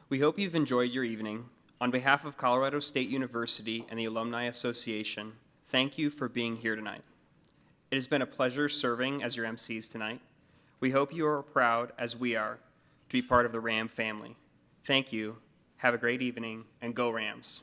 We hope you've enjoyed your evening. On behalf of Colorado State University and the Alumni Association, thank you for being here tonight. It has been a pleasure serving as your MCs tonight. We hope you are proud, as we are, to be part of the RAM family. Thank you. Have a great evening, and go Rams.